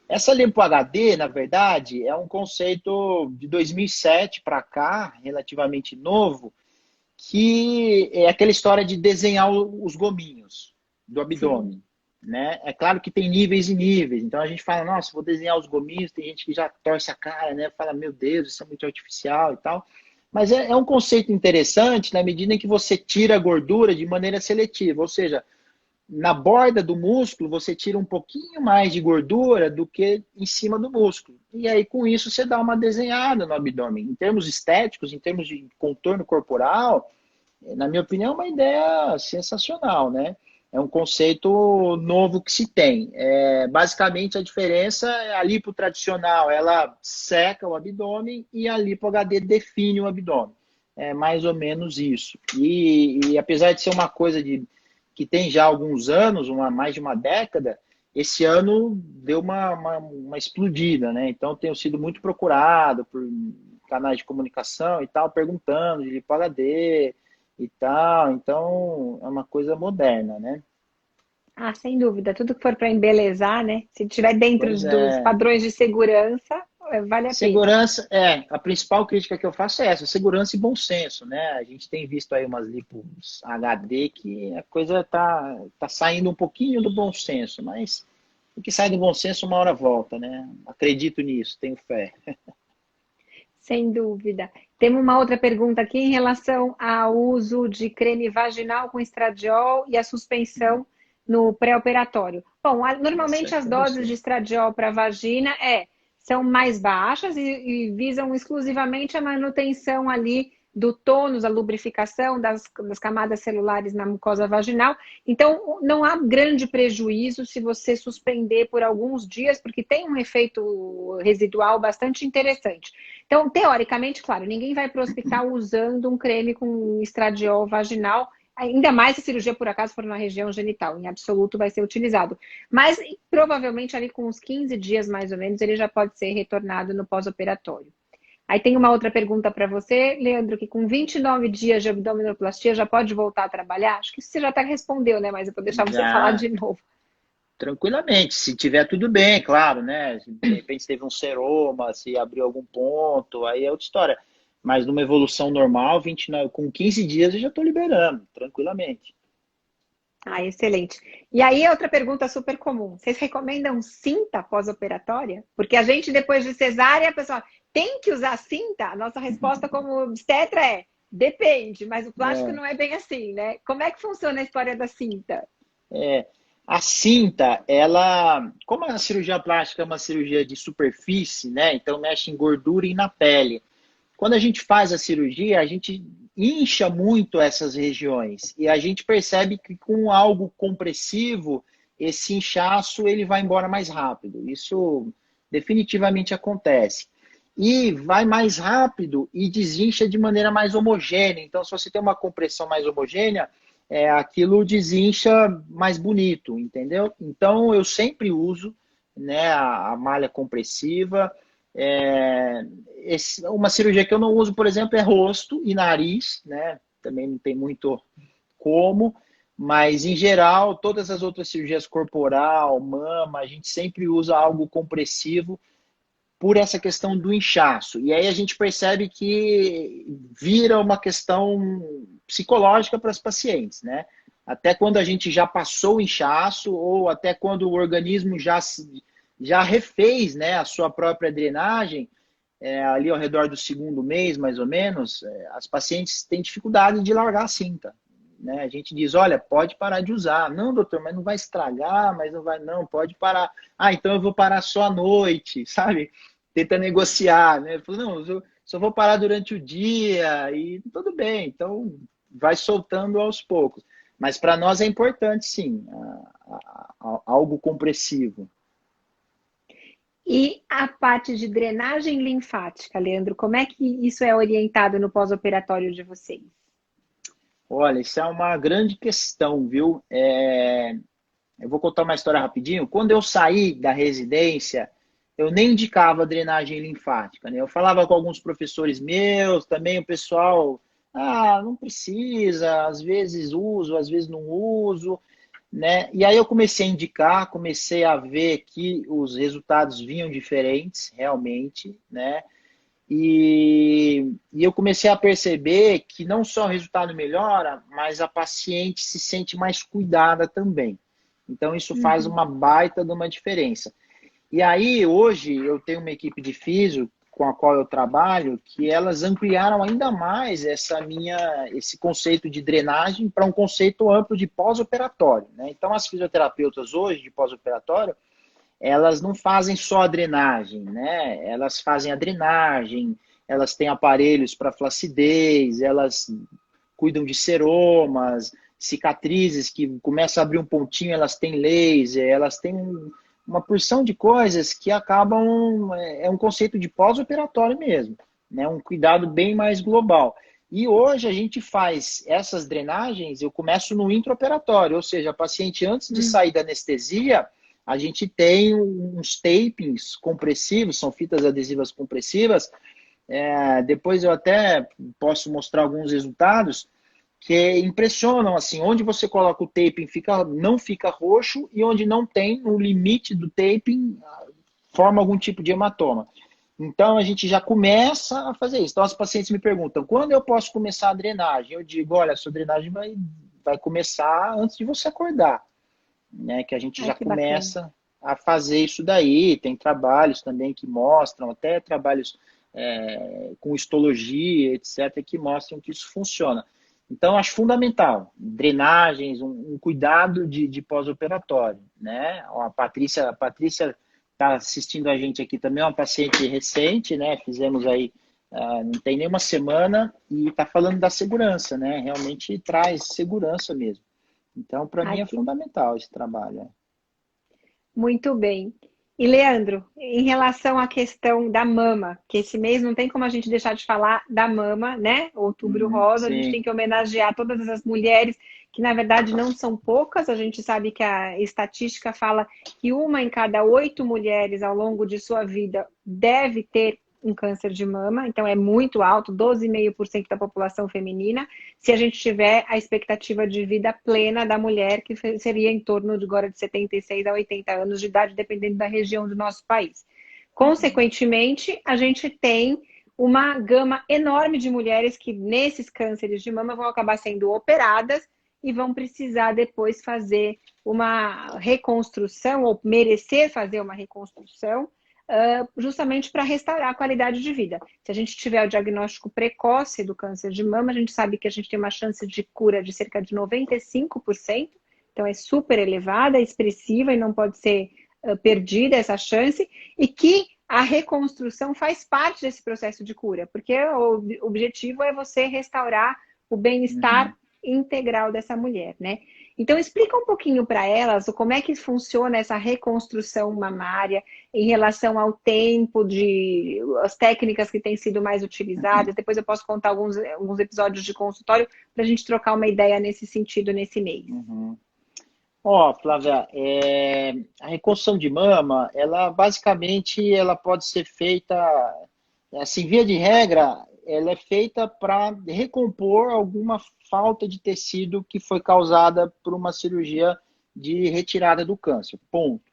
Essa limpo HD, na verdade, é um conceito de 2007 para cá, relativamente novo, que é aquela história de desenhar os gominhos do Sim. abdômen. Né? É claro que tem níveis e níveis. Então a gente fala, nossa, vou desenhar os gominhos, tem gente que já torce a cara, né? Fala, meu Deus, isso é muito artificial e tal. Mas é um conceito interessante na medida em que você tira a gordura de maneira seletiva, ou seja, na borda do músculo, você tira um pouquinho mais de gordura do que em cima do músculo. E aí, com isso, você dá uma desenhada no abdômen. Em termos estéticos, em termos de contorno corporal, na minha opinião, é uma ideia sensacional, né? É um conceito novo que se tem. Basicamente, a diferença é a lipo tradicional, ela seca o abdômen e a lipo HD define o abdômen. É mais ou menos isso. E apesar de ser uma coisa que tem já alguns anos, mais de uma década, esse ano deu uma explodida, né? Então, tenho sido muito procurado por canais de comunicação e tal, perguntando de lipo HD, e tal. Então, é uma coisa moderna, né? Ah, sem dúvida. Tudo que for para embelezar, né? Se estiver dentro Pois dos é, padrões de segurança, vale a pena. Segurança, a principal crítica que eu faço é essa, segurança e bom senso, né? A gente tem visto aí umas lipos HD que a coisa tá saindo um pouquinho do bom senso, mas o que sai do bom senso uma hora volta, né? Acredito nisso, tenho fé. Sem dúvida. Temos uma outra pergunta aqui em relação ao uso de creme vaginal com estradiol e a suspensão no pré-operatório. Bom, normalmente as doses de estradiol para vagina são mais baixas e visam exclusivamente a manutenção ali do tônus, a lubrificação das camadas celulares na mucosa vaginal. Então, não há grande prejuízo se você suspender por alguns dias, porque tem um efeito residual bastante interessante. Então, teoricamente, claro, ninguém vai para o hospital usando um creme com estradiol vaginal, ainda mais se a cirurgia, por acaso, for na região genital. Em absoluto vai ser utilizado. Mas, provavelmente, ali com uns 15 dias, mais ou menos, ele já pode ser retornado no pós-operatório. Aí tem uma outra pergunta para você, Leandro, que com 29 dias de abdominoplastia já pode voltar a trabalhar? Acho que isso você já até respondeu, né? Mas eu vou deixar você falar de novo. Tranquilamente, se tiver tudo bem, claro, né? De repente teve um seroma, se abriu algum ponto, aí é outra história. Mas numa evolução normal, 29, com 15 dias eu já estou liberando, tranquilamente. Ah, excelente. E aí, outra pergunta super comum. Vocês recomendam cinta pós-operatória? Porque a gente, depois de cesárea, pessoal, tem que usar cinta? A nossa resposta como obstetra é, depende, mas o plástico não é bem assim, né? Como é que funciona a história da cinta? A cinta, ela, como a cirurgia plástica é uma cirurgia de superfície, né? Então mexe em gordura e na pele. Quando a gente faz a cirurgia, a gente incha muito essas regiões e a gente percebe que com algo compressivo, esse inchaço ele vai embora mais rápido. Isso definitivamente acontece. E vai mais rápido e desincha de maneira mais homogênea. Então, se você tem uma compressão mais homogênea, aquilo desincha mais bonito, entendeu? Então, eu sempre uso, né, a malha compressiva. Uma cirurgia que eu não uso, por exemplo, é rosto e nariz, né? Também não tem muito como, mas em geral, todas as outras cirurgias corporal, mama, a gente sempre usa algo compressivo por essa questão do inchaço. E aí a gente percebe que vira uma questão psicológica para os pacientes, né? Até quando a gente já passou o inchaço ou até quando o organismo já refez, né, a sua própria drenagem, ali ao redor do segundo mês, mais ou menos, as pacientes têm dificuldade de largar a cinta. Né? A gente diz, olha, pode parar de usar. Não, doutor, mas não vai estragar, mas não vai, não, pode parar. Ah, então eu vou parar só à noite, sabe? Tenta negociar, né? Falo, não, eu só vou parar durante o dia e tudo bem, então vai soltando aos poucos. Mas para nós é importante, sim, algo compressivo. E a parte de drenagem linfática, Leandro, como é que isso é orientado no pós-operatório de vocês? Olha, isso é uma grande questão, viu? Eu vou contar uma história rapidinho. Quando eu saí da residência, eu nem indicava drenagem linfática, né? Eu falava com alguns professores meus, também o pessoal, não precisa, às vezes uso, às vezes não uso, né? E aí eu comecei a indicar, comecei a ver que os resultados vinham diferentes, realmente, né? E eu comecei a perceber que não só o resultado melhora, mas a paciente se sente mais cuidada também. Então isso faz uma baita de uma diferença. E aí, hoje, eu tenho uma equipe de físio com a qual eu trabalho, que elas ampliaram ainda mais esse conceito de drenagem para um conceito amplo de pós-operatório. Né? Então, as fisioterapeutas hoje, de pós-operatório, elas não fazem só a drenagem, né? Elas fazem a drenagem, elas têm aparelhos para flacidez, elas cuidam de seromas, cicatrizes que começam a abrir um pontinho, elas têm laser, elas têm uma porção de coisas que acabam, é um conceito de pós-operatório mesmo, né? Um cuidado bem mais global. E hoje a gente faz essas drenagens, eu começo no intraoperatório, ou seja, a paciente antes de sair da anestesia, a gente tem uns tapings compressivos, são fitas adesivas compressivas, depois eu até posso mostrar alguns resultados, que impressionam, assim, onde você coloca o taping não fica roxo e onde não tem, no limite do taping, forma algum tipo de hematoma. Então, a gente já começa a fazer isso. Então, os pacientes me perguntam, quando eu posso começar a drenagem? Eu digo, olha, a sua drenagem vai começar antes de você acordar, né? Que a gente Ai, já que bacana. começa a fazer isso daí. Tem trabalhos também que mostram, até trabalhos com histologia, etc., que mostram que isso funciona. Então, acho fundamental, drenagens, um cuidado de pós-operatório, né? Ó, a Patrícia está assistindo a gente aqui também, é uma paciente recente, né? Fizemos aí, não tem nem uma semana, e está falando da segurança, né? Realmente traz segurança mesmo. Então, para mim Ai, é que fundamental esse trabalho. muito bem. E Leandro, em relação à questão da mama, que esse mês não tem como a gente deixar de falar da mama, né? Outubro Uhum, Rosa, a gente tem sim. que homenagear todas essas mulheres, que na verdade não são poucas, a gente sabe que a estatística fala que uma em cada 8 mulheres ao longo de sua vida deve ter um câncer de mama, então é muito alto, 12,5% da população feminina, se a gente tiver a expectativa de vida plena da mulher, que seria em torno de agora de 76 a 80 anos de idade, dependendo da região do nosso país. Uhum, Consequentemente, a gente tem uma gama enorme de mulheres que nesses cânceres de mama vão acabar sendo operadas e vão precisar depois fazer uma reconstrução ou merecer fazer uma reconstrução justamente para restaurar a qualidade de vida. Se a gente tiver o diagnóstico precoce do câncer de mama, a gente sabe que a gente tem uma chance de cura de cerca de 95%, então é super elevada, expressiva e não pode ser perdida essa chance, e que a reconstrução faz parte desse processo de cura, porque o objetivo é você restaurar o bem-estar uhum. integral dessa mulher, né? Então explica um pouquinho para elas como é que funciona essa reconstrução mamária em relação ao tempo de as técnicas que têm sido mais utilizadas. Depois eu posso contar alguns episódios de consultório para a gente trocar uma ideia nesse sentido nesse mês. Uhum. Ó, Flávia, a reconstrução de mama, ela basicamente ela pode ser feita, assim, via de regra, ela é feita para recompor alguma falta de tecido que foi causada por uma cirurgia de retirada do câncer. Ponto.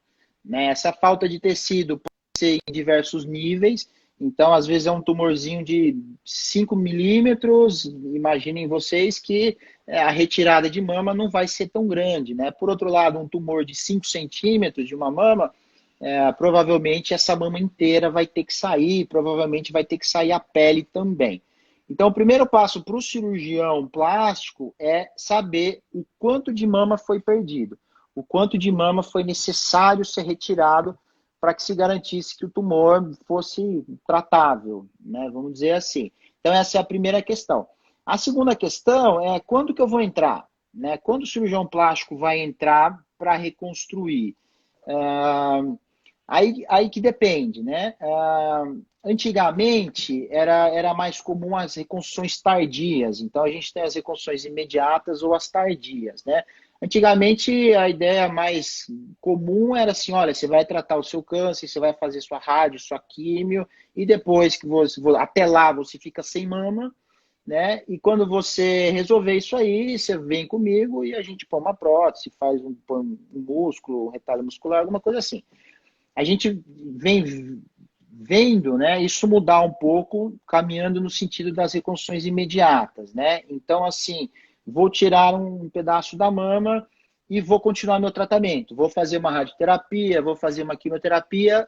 Né? Essa falta de tecido pode ser em diversos níveis. Então, às vezes é um tumorzinho de 5 milímetros. Imaginem vocês que a retirada de mama não vai ser tão grande, né? Por outro lado, um tumor de 5 centímetros de uma mama, provavelmente essa mama inteira vai ter que sair, provavelmente vai ter que sair a pele também. Então, o primeiro passo para o cirurgião plástico é saber o quanto de mama foi perdido, o quanto de mama foi necessário ser retirado para que se garantisse que o tumor fosse tratável, né? Vamos dizer assim. Então, essa é a primeira questão. A segunda questão é quando que eu vou entrar, né? Quando o cirurgião plástico vai entrar para reconstruir? Aí que depende, né? Antigamente era mais comum as reconstruções tardias, então a gente tem as reconstruções imediatas ou as tardias, né? Antigamente a ideia mais comum era assim, olha, você vai tratar o seu câncer, você vai fazer sua rádio, sua químio, e depois que você, até lá você fica sem mama, né? E quando você resolver isso aí, você vem comigo e a gente põe uma prótese, põe um músculo, um retalho muscular, alguma coisa assim. A gente vem vendo, né, isso mudar um pouco, caminhando no sentido das reconstruções imediatas, né? Então, assim, vou tirar um pedaço da mama e vou continuar meu tratamento. Vou fazer uma radioterapia, vou fazer uma quimioterapia,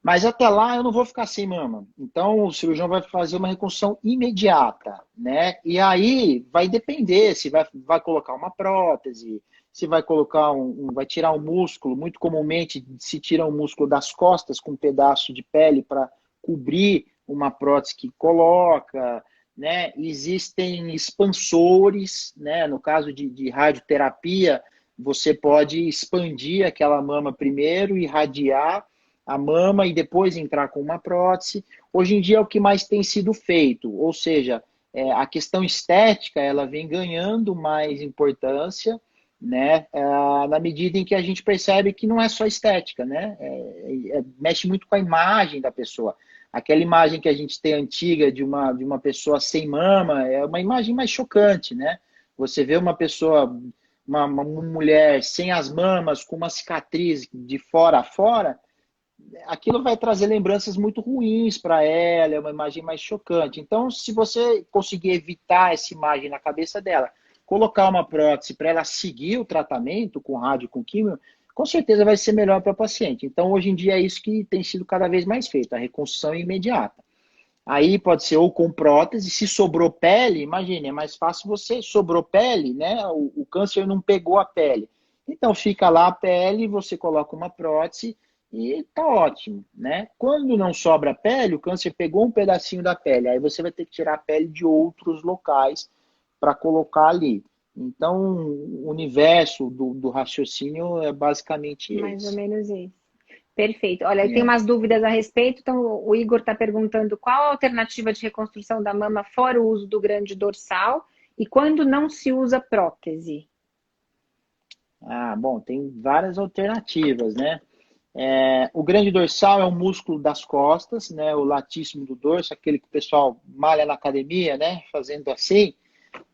mas até lá eu não vou ficar sem mama. Então, o cirurgião vai fazer uma reconstrução imediata, né? E aí vai depender se vai colocar uma prótese, se vai colocar vai tirar um músculo. Muito comumente se tira um músculo das costas com um pedaço de pele para cobrir uma prótese que coloca, né? Existem expansores, né? No caso de radioterapia, você pode expandir aquela mama primeiro, irradiar a mama e depois entrar com uma prótese. Hoje em dia é o que mais tem sido feito, ou seja, a questão estética ela vem ganhando mais importância, né, na medida em que a gente percebe que não é só estética, né, mexe muito com a imagem da pessoa. Aquela imagem que a gente tem antiga de uma pessoa sem mama é uma imagem mais chocante, né? Você vê uma pessoa, uma mulher sem as mamas, com uma cicatriz de fora a fora, aquilo vai trazer lembranças muito ruins para ela, é uma imagem mais chocante. Então, se você conseguir evitar essa imagem na cabeça dela, colocar uma prótese para ela seguir o tratamento com rádio, com químio, com certeza vai ser melhor para o paciente. Então, hoje em dia é isso que tem sido cada vez mais feito, a reconstrução imediata. Aí pode ser ou com prótese, se sobrou pele, imagine, é mais fácil você, sobrou pele, né? O câncer não pegou a pele. Então fica lá a pele, você coloca uma prótese e tá ótimo, né? Quando não sobra pele, o câncer pegou um pedacinho da pele, aí você vai ter que tirar a pele de outros locais para colocar ali. Então, o universo do raciocínio é basicamente Mais ou esse. menos isso. Perfeito. Olha, eu tenho É. umas dúvidas a respeito. Então, o Igor está perguntando qual a alternativa de reconstrução da mama fora o uso do grande dorsal e quando não se usa prótese. Ah, bom, tem várias alternativas, né? O grande dorsal é um músculo das costas, né? O latíssimo do dorso, aquele que o pessoal malha na academia, né? Fazendo assim.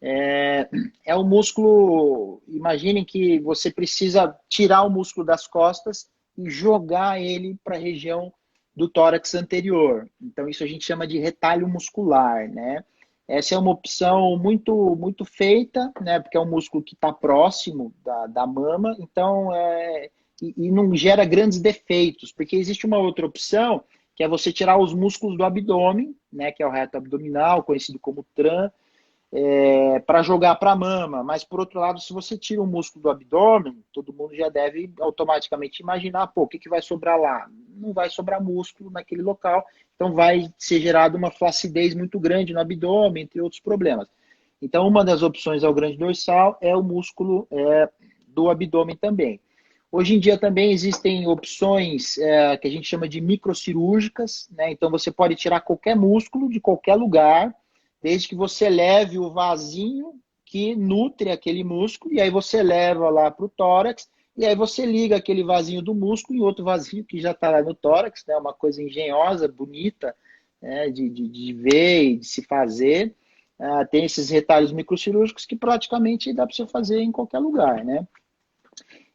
É um músculo, imaginem que você precisa tirar o músculo das costas e jogar ele para a região do tórax anterior. Então, isso a gente chama de retalho muscular, né? Essa é uma opção muito, muito feita, né? Porque é um músculo que está próximo da mama, então, e não gera grandes defeitos, porque existe uma outra opção, que é você tirar os músculos do abdômen, né? Que é o reto abdominal, conhecido como TRAN, para jogar para a mama, mas por outro lado, se você tira o músculo do abdômen, todo mundo já deve automaticamente imaginar, pô, o que vai sobrar lá? Não vai sobrar músculo naquele local, então vai ser gerada uma flacidez muito grande no abdômen, entre outros problemas. Então, uma das opções ao grande dorsal é o músculo do abdômen também. Hoje em dia também existem opções que a gente chama de microcirúrgicas, né? Então você pode tirar qualquer músculo de qualquer lugar, desde que você leve o vasinho que nutre aquele músculo, e aí você leva lá para o tórax, e aí você liga aquele vasinho do músculo em outro vasinho que já está lá no tórax, né? Uma coisa engenhosa, bonita, né? de ver e de se fazer. Tem esses retalhos microcirúrgicos que praticamente dá para você fazer em qualquer lugar, né?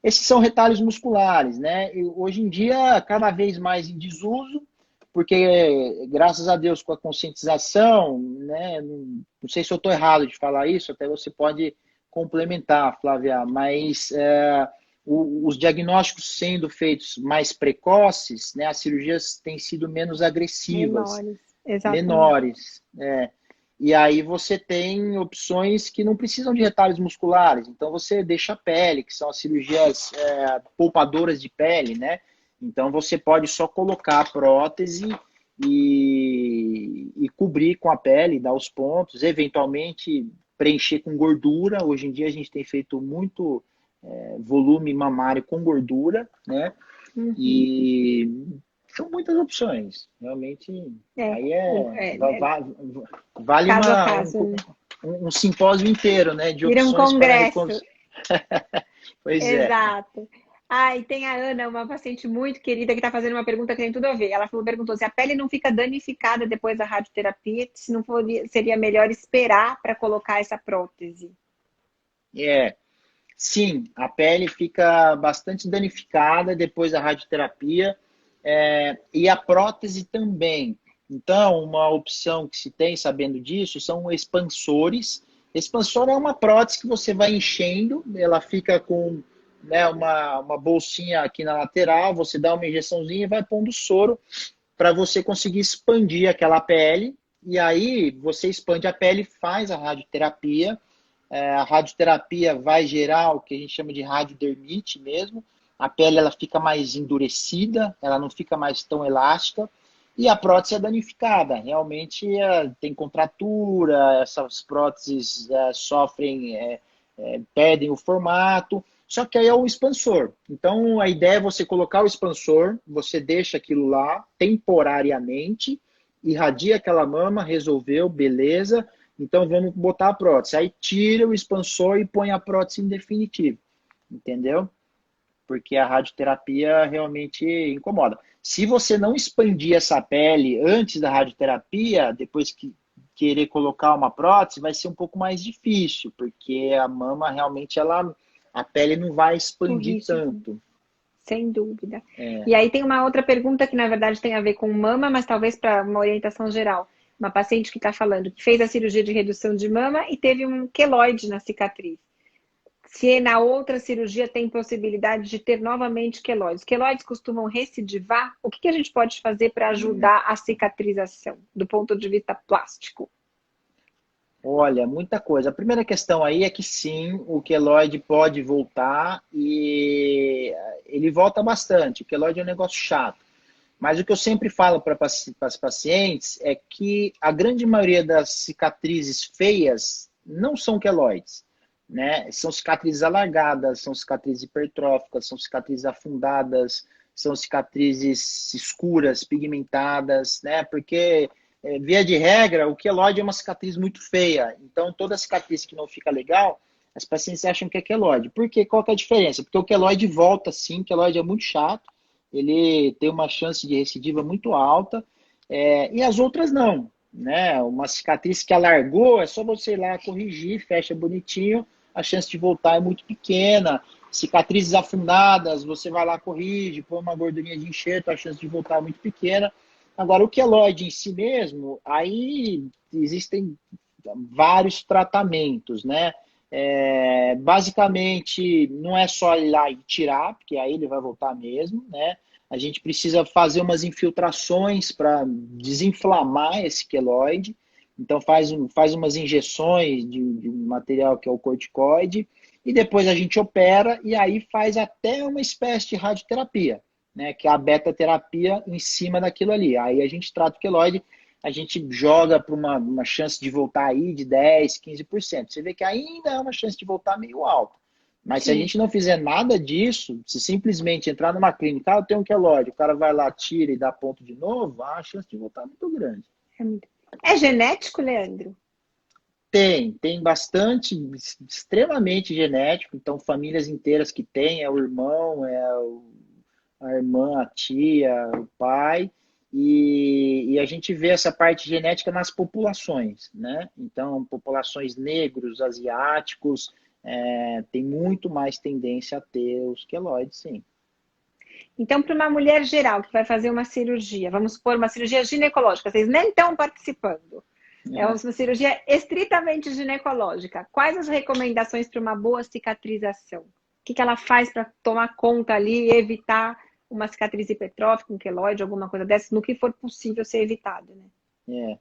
Esses são retalhos musculares, né? E hoje em dia, cada vez mais em desuso, porque, graças a Deus, com a conscientização, né? Não sei se eu estou errado de falar isso, até você pode complementar, Flávia, mas os diagnósticos sendo feitos mais precoces, né? As cirurgias têm sido menos agressivas, Menores, exatamente. menores. E aí você tem opções que não precisam de retalhos musculares. Então você deixa a pele, que são as cirurgias poupadoras de pele, né? Então você pode só colocar a prótese e cobrir com a pele, dar os pontos, eventualmente preencher com gordura. Hoje em dia a gente tem feito muito volume mamário com gordura, né? Uhum. E são muitas opções, realmente. Aí vale caso a caso, né? um simpósio inteiro, né? De Vira um opções para congresso. Pois é. Exato. E tem a Ana, uma paciente muito querida, que está fazendo uma pergunta que tem tudo a ver. Ela perguntou se a pele não fica danificada depois da radioterapia, se não seria melhor esperar para colocar essa prótese. Sim, a pele fica bastante danificada depois da radioterapia. E a prótese também. Então, uma opção que se tem, sabendo disso, são expansores. Expansor é uma prótese que você vai enchendo, ela fica com, né, uma bolsinha aqui na lateral, você dá uma injeçãozinha e vai pondo soro para você conseguir expandir aquela pele. E aí você expande a pele, faz a radioterapia. A radioterapia vai gerar o que a gente chama de radiodermite mesmo. A pele ela fica mais endurecida, ela não fica mais tão elástica, e a prótese é danificada. Realmente tem contratura, essas próteses sofrem, perdem o formato, só que aí é o expansor. Então a ideia é você colocar o expansor, você deixa aquilo lá temporariamente, irradia aquela mama, resolveu, beleza, então vamos botar a prótese. Aí tira o expansor e põe a prótese em definitivo, entendeu? Porque a radioterapia realmente incomoda. Se você não expandir essa pele antes da radioterapia, depois que querer colocar uma prótese, vai ser um pouco mais difícil, porque a mama realmente a pele não vai expandir tanto. Sem dúvida. É. E aí tem uma outra pergunta que, na verdade, tem a ver com mama, mas talvez para uma orientação geral. Uma paciente que está falando que fez a cirurgia de redução de mama e teve um queloide na cicatriz. Se na outra cirurgia tem possibilidade de ter novamente queloides. Queloides costumam recidivar. O que a gente pode fazer para ajudar a cicatrização, do ponto de vista plástico? Olha, muita coisa. A primeira questão aí é que sim, o queloide pode voltar e ele volta bastante. O queloide é um negócio chato. Mas o que eu sempre falo para as pacientes é que a grande maioria das cicatrizes feias não são queloides, né? São cicatrizes alargadas, são cicatrizes hipertróficas, são cicatrizes afundadas, são cicatrizes escuras, pigmentadas, né? Porque via de regra, o queloide é uma cicatriz muito feia. Então, toda cicatriz que não fica legal, as pacientes acham que é queloide. Por quê? Qual que é a diferença? Porque o queloide volta sim, o queloide é muito chato, ele tem uma chance de recidiva muito alta, e as outras não, né? Uma cicatriz que alargou, é só você ir lá corrigir, fecha bonitinho, a chance de voltar é muito pequena. Cicatrizes afundadas, você vai lá, corrige, põe uma gordurinha de enxerto, a chance de voltar é muito pequena. Agora, o queloide em si mesmo, aí existem vários tratamentos, né? Basicamente, não é só ir lá e tirar, porque aí ele vai voltar mesmo, né? A gente precisa fazer umas infiltrações para desinflamar esse queloide. Então, faz umas injeções de um material que é o corticoide, e depois a gente opera, e aí faz até uma espécie de radioterapia, né, que é a beta-terapia em cima daquilo ali. Aí a gente trata o queloide, a gente joga para uma chance de voltar aí de 10, 15%. Você vê que ainda é uma chance de voltar meio alta. Mas se a gente não fizer nada disso, se simplesmente entrar numa clínica, eu tenho um queloide, o cara vai lá, tira e dá ponto de novo, a chance de voltar é muito grande. É genético, Leandro? Tem bastante, extremamente genético, então famílias inteiras que tem, é o irmão, a irmã, a tia, o pai, e a gente vê essa parte genética nas populações, né? Então, populações negros, asiáticos, tem muito mais tendência a ter os queloides, sim. Então, para uma mulher geral que vai fazer uma cirurgia, vamos supor, uma cirurgia ginecológica, vocês nem estão participando. É uma cirurgia estritamente ginecológica. Quais as recomendações para uma boa cicatrização? O que ela faz para tomar conta ali e evitar uma cicatriz hipertrófica, um queloide, alguma coisa dessa, no que for possível ser evitado, né?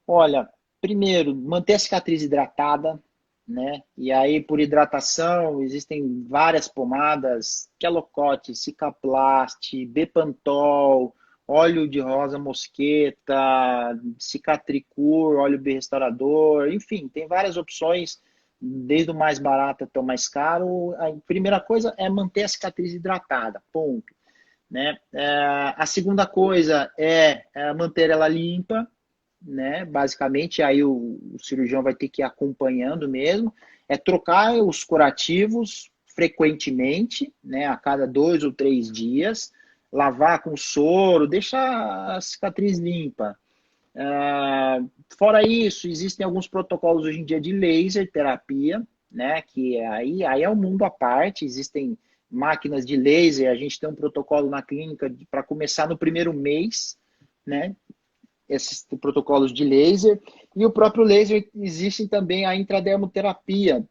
Olha, primeiro, manter a cicatriz hidratada, né? E aí, por hidratação, existem várias pomadas, Kelocote, Cicaplast, Bepantol, óleo de rosa mosqueta, Cicatricur, óleo B-restaurador, enfim, tem várias opções, desde o mais barato até o mais caro. A primeira coisa é manter a cicatriz hidratada, ponto, né? A segunda coisa é manter ela limpa, né? Basicamente, aí o cirurgião vai ter que ir acompanhando mesmo, trocar os curativos frequentemente, né? A cada 2 ou 3 dias, lavar com soro, deixar a cicatriz limpa. Fora isso, existem alguns protocolos hoje em dia de laser terapia, né? Que aí é um mundo à parte, existem máquinas de laser, a gente tem um protocolo na clínica para começar no primeiro mês, né? Esses protocolos de laser, e o próprio laser existe também a intradermoterapia,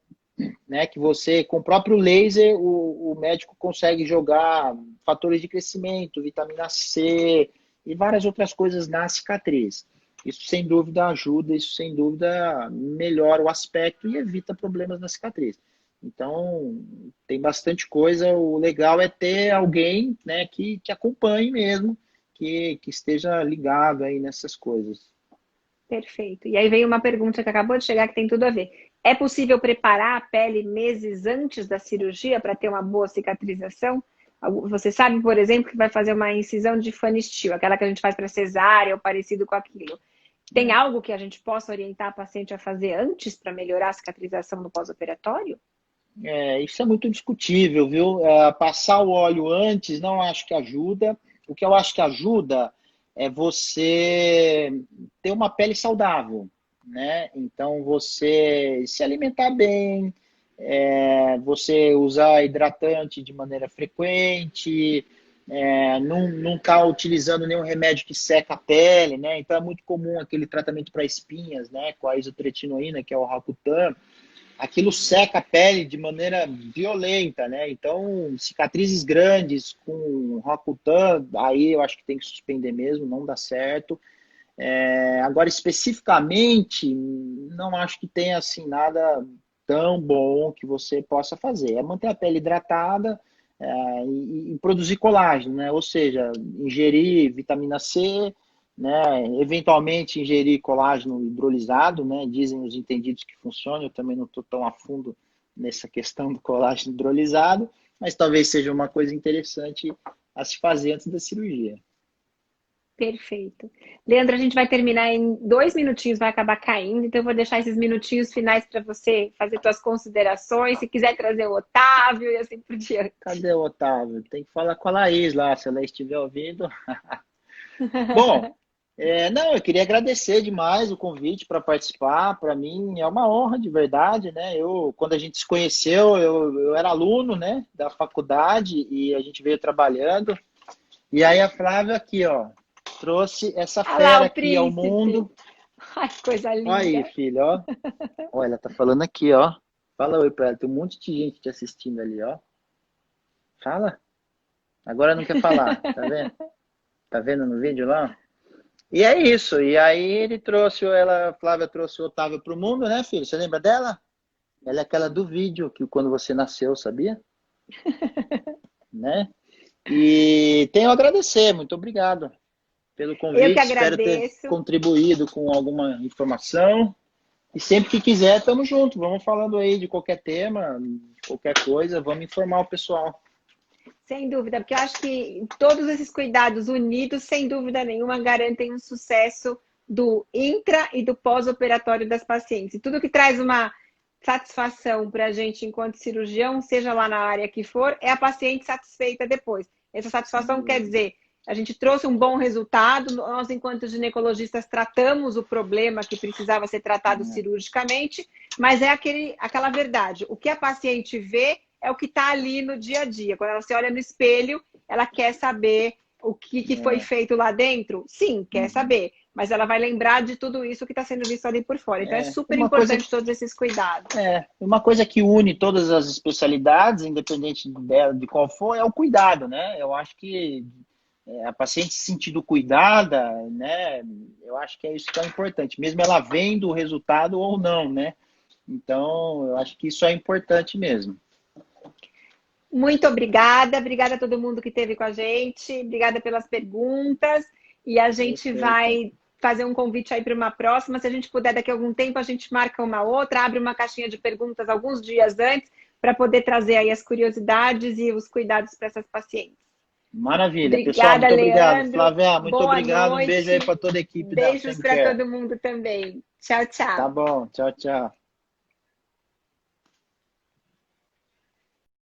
né, que você, com o próprio laser, o médico consegue jogar fatores de crescimento, vitamina C e várias outras coisas na cicatriz. Isso sem dúvida ajuda, isso sem dúvida melhora o aspecto e evita problemas na cicatriz. Então, tem bastante coisa, o legal é ter alguém, né, que acompanhe mesmo, que esteja ligado aí nessas coisas. Perfeito. E aí veio uma pergunta que acabou de chegar que tem tudo a ver. É possível preparar a pele meses antes da cirurgia para ter uma boa cicatrização? Você sabe, por exemplo, que vai fazer uma incisão de Fanny-Steel, aquela que a gente faz para cesárea ou parecido com aquilo. Tem algo que a gente possa orientar a paciente a fazer antes para melhorar a cicatrização no pós-operatório? Isso é muito discutível, viu? Passar o óleo antes não acho que ajuda. O que eu acho que ajuda é você ter uma pele saudável, né? Então, você se alimentar bem, você usar hidratante de maneira frequente, não estar utilizando nenhum remédio que seca a pele, né? Então é muito comum aquele tratamento para espinhas, né? Com a isotretinoína, que é o Rakutan, aquilo seca a pele de maneira violenta, né? Então, cicatrizes grandes com Rakutan, aí eu acho que tem que suspender mesmo, não dá certo. Agora, especificamente, não acho que tenha assim nada tão bom que você possa fazer. É manter a pele hidratada e produzir colágeno, né? Ou seja, ingerir vitamina C, né? Eventualmente ingerir colágeno hidrolisado, né? Dizem os entendidos que funciona, eu também não estou tão a fundo nessa questão do colágeno hidrolisado, mas talvez seja uma coisa interessante a se fazer antes da cirurgia. Perfeito. Leandro, a gente vai terminar em 2 minutinhos, vai acabar caindo, então eu vou deixar esses minutinhos finais para você fazer suas considerações, se quiser trazer o Otávio e assim por diante. Cadê o Otávio? Tem que falar com a Laís lá, se ela estiver ouvindo. Bom, não, eu queria agradecer demais o convite para participar. Para mim é uma honra de verdade, né? Quando a gente se conheceu, eu era aluno, né, da faculdade e a gente veio trabalhando. E aí a Flávia aqui, ó, trouxe essa Olha lá fera o aqui ao príncipe. mundo. Ai, que coisa linda. Olha aí, filho, ó. Olha, ela tá falando aqui, ó. Fala oi pra ela. Tem um monte de gente te assistindo ali, ó. Fala. Agora não quer falar, tá vendo? Tá vendo no vídeo lá? E é isso. E aí ele trouxe, a Flávia trouxe o Otávio pro mundo, né, filho? Você lembra dela? Ela é aquela do vídeo, que quando você nasceu, sabia? Né? E tenho a agradecer, muito obrigado pelo Eu que convite. Espero ter agradeço. contribuído com alguma informação. E sempre que quiser, tamo junto. Vamos falando aí de qualquer tema, qualquer coisa, vamos informar o pessoal. Sem dúvida, porque eu acho que todos esses cuidados unidos, sem dúvida nenhuma, garantem um sucesso do intra e do pós-operatório das pacientes. E tudo que traz uma satisfação para a gente enquanto cirurgião, seja lá na área que for, é a paciente satisfeita depois. Essa satisfação quer dizer, a gente trouxe um bom resultado, nós, enquanto ginecologistas, tratamos o problema que precisava ser tratado cirurgicamente, mas é aquela verdade. O que a paciente vê é o que está ali no dia a dia. Quando ela se olha no espelho, ela quer saber o que foi feito lá dentro? Sim, quer saber. Mas ela vai lembrar de tudo isso que está sendo visto ali por fora. Então é super importante todos esses cuidados. Uma coisa que une todas as especialidades, independente de qual for, é o cuidado, né? Eu acho que a paciente se sentindo cuidada, né? Eu acho que é isso que é importante, mesmo ela vendo o resultado ou não, né? Então, eu acho que isso é importante mesmo. Muito obrigada a todo mundo que esteve com a gente, obrigada pelas perguntas, e a gente vai fazer um convite aí para uma próxima, se a gente puder daqui a algum tempo a gente marca uma outra, abre uma caixinha de perguntas alguns dias antes, para poder trazer aí as curiosidades e os cuidados para essas pacientes. Maravilha, obrigada, pessoal, muito obrigado. Leandro. Flávia, muito Boa obrigado, noite. Um beijo aí para toda a equipe da Beijos para todo mundo também. Tchau, tchau. Tá bom, tchau, tchau.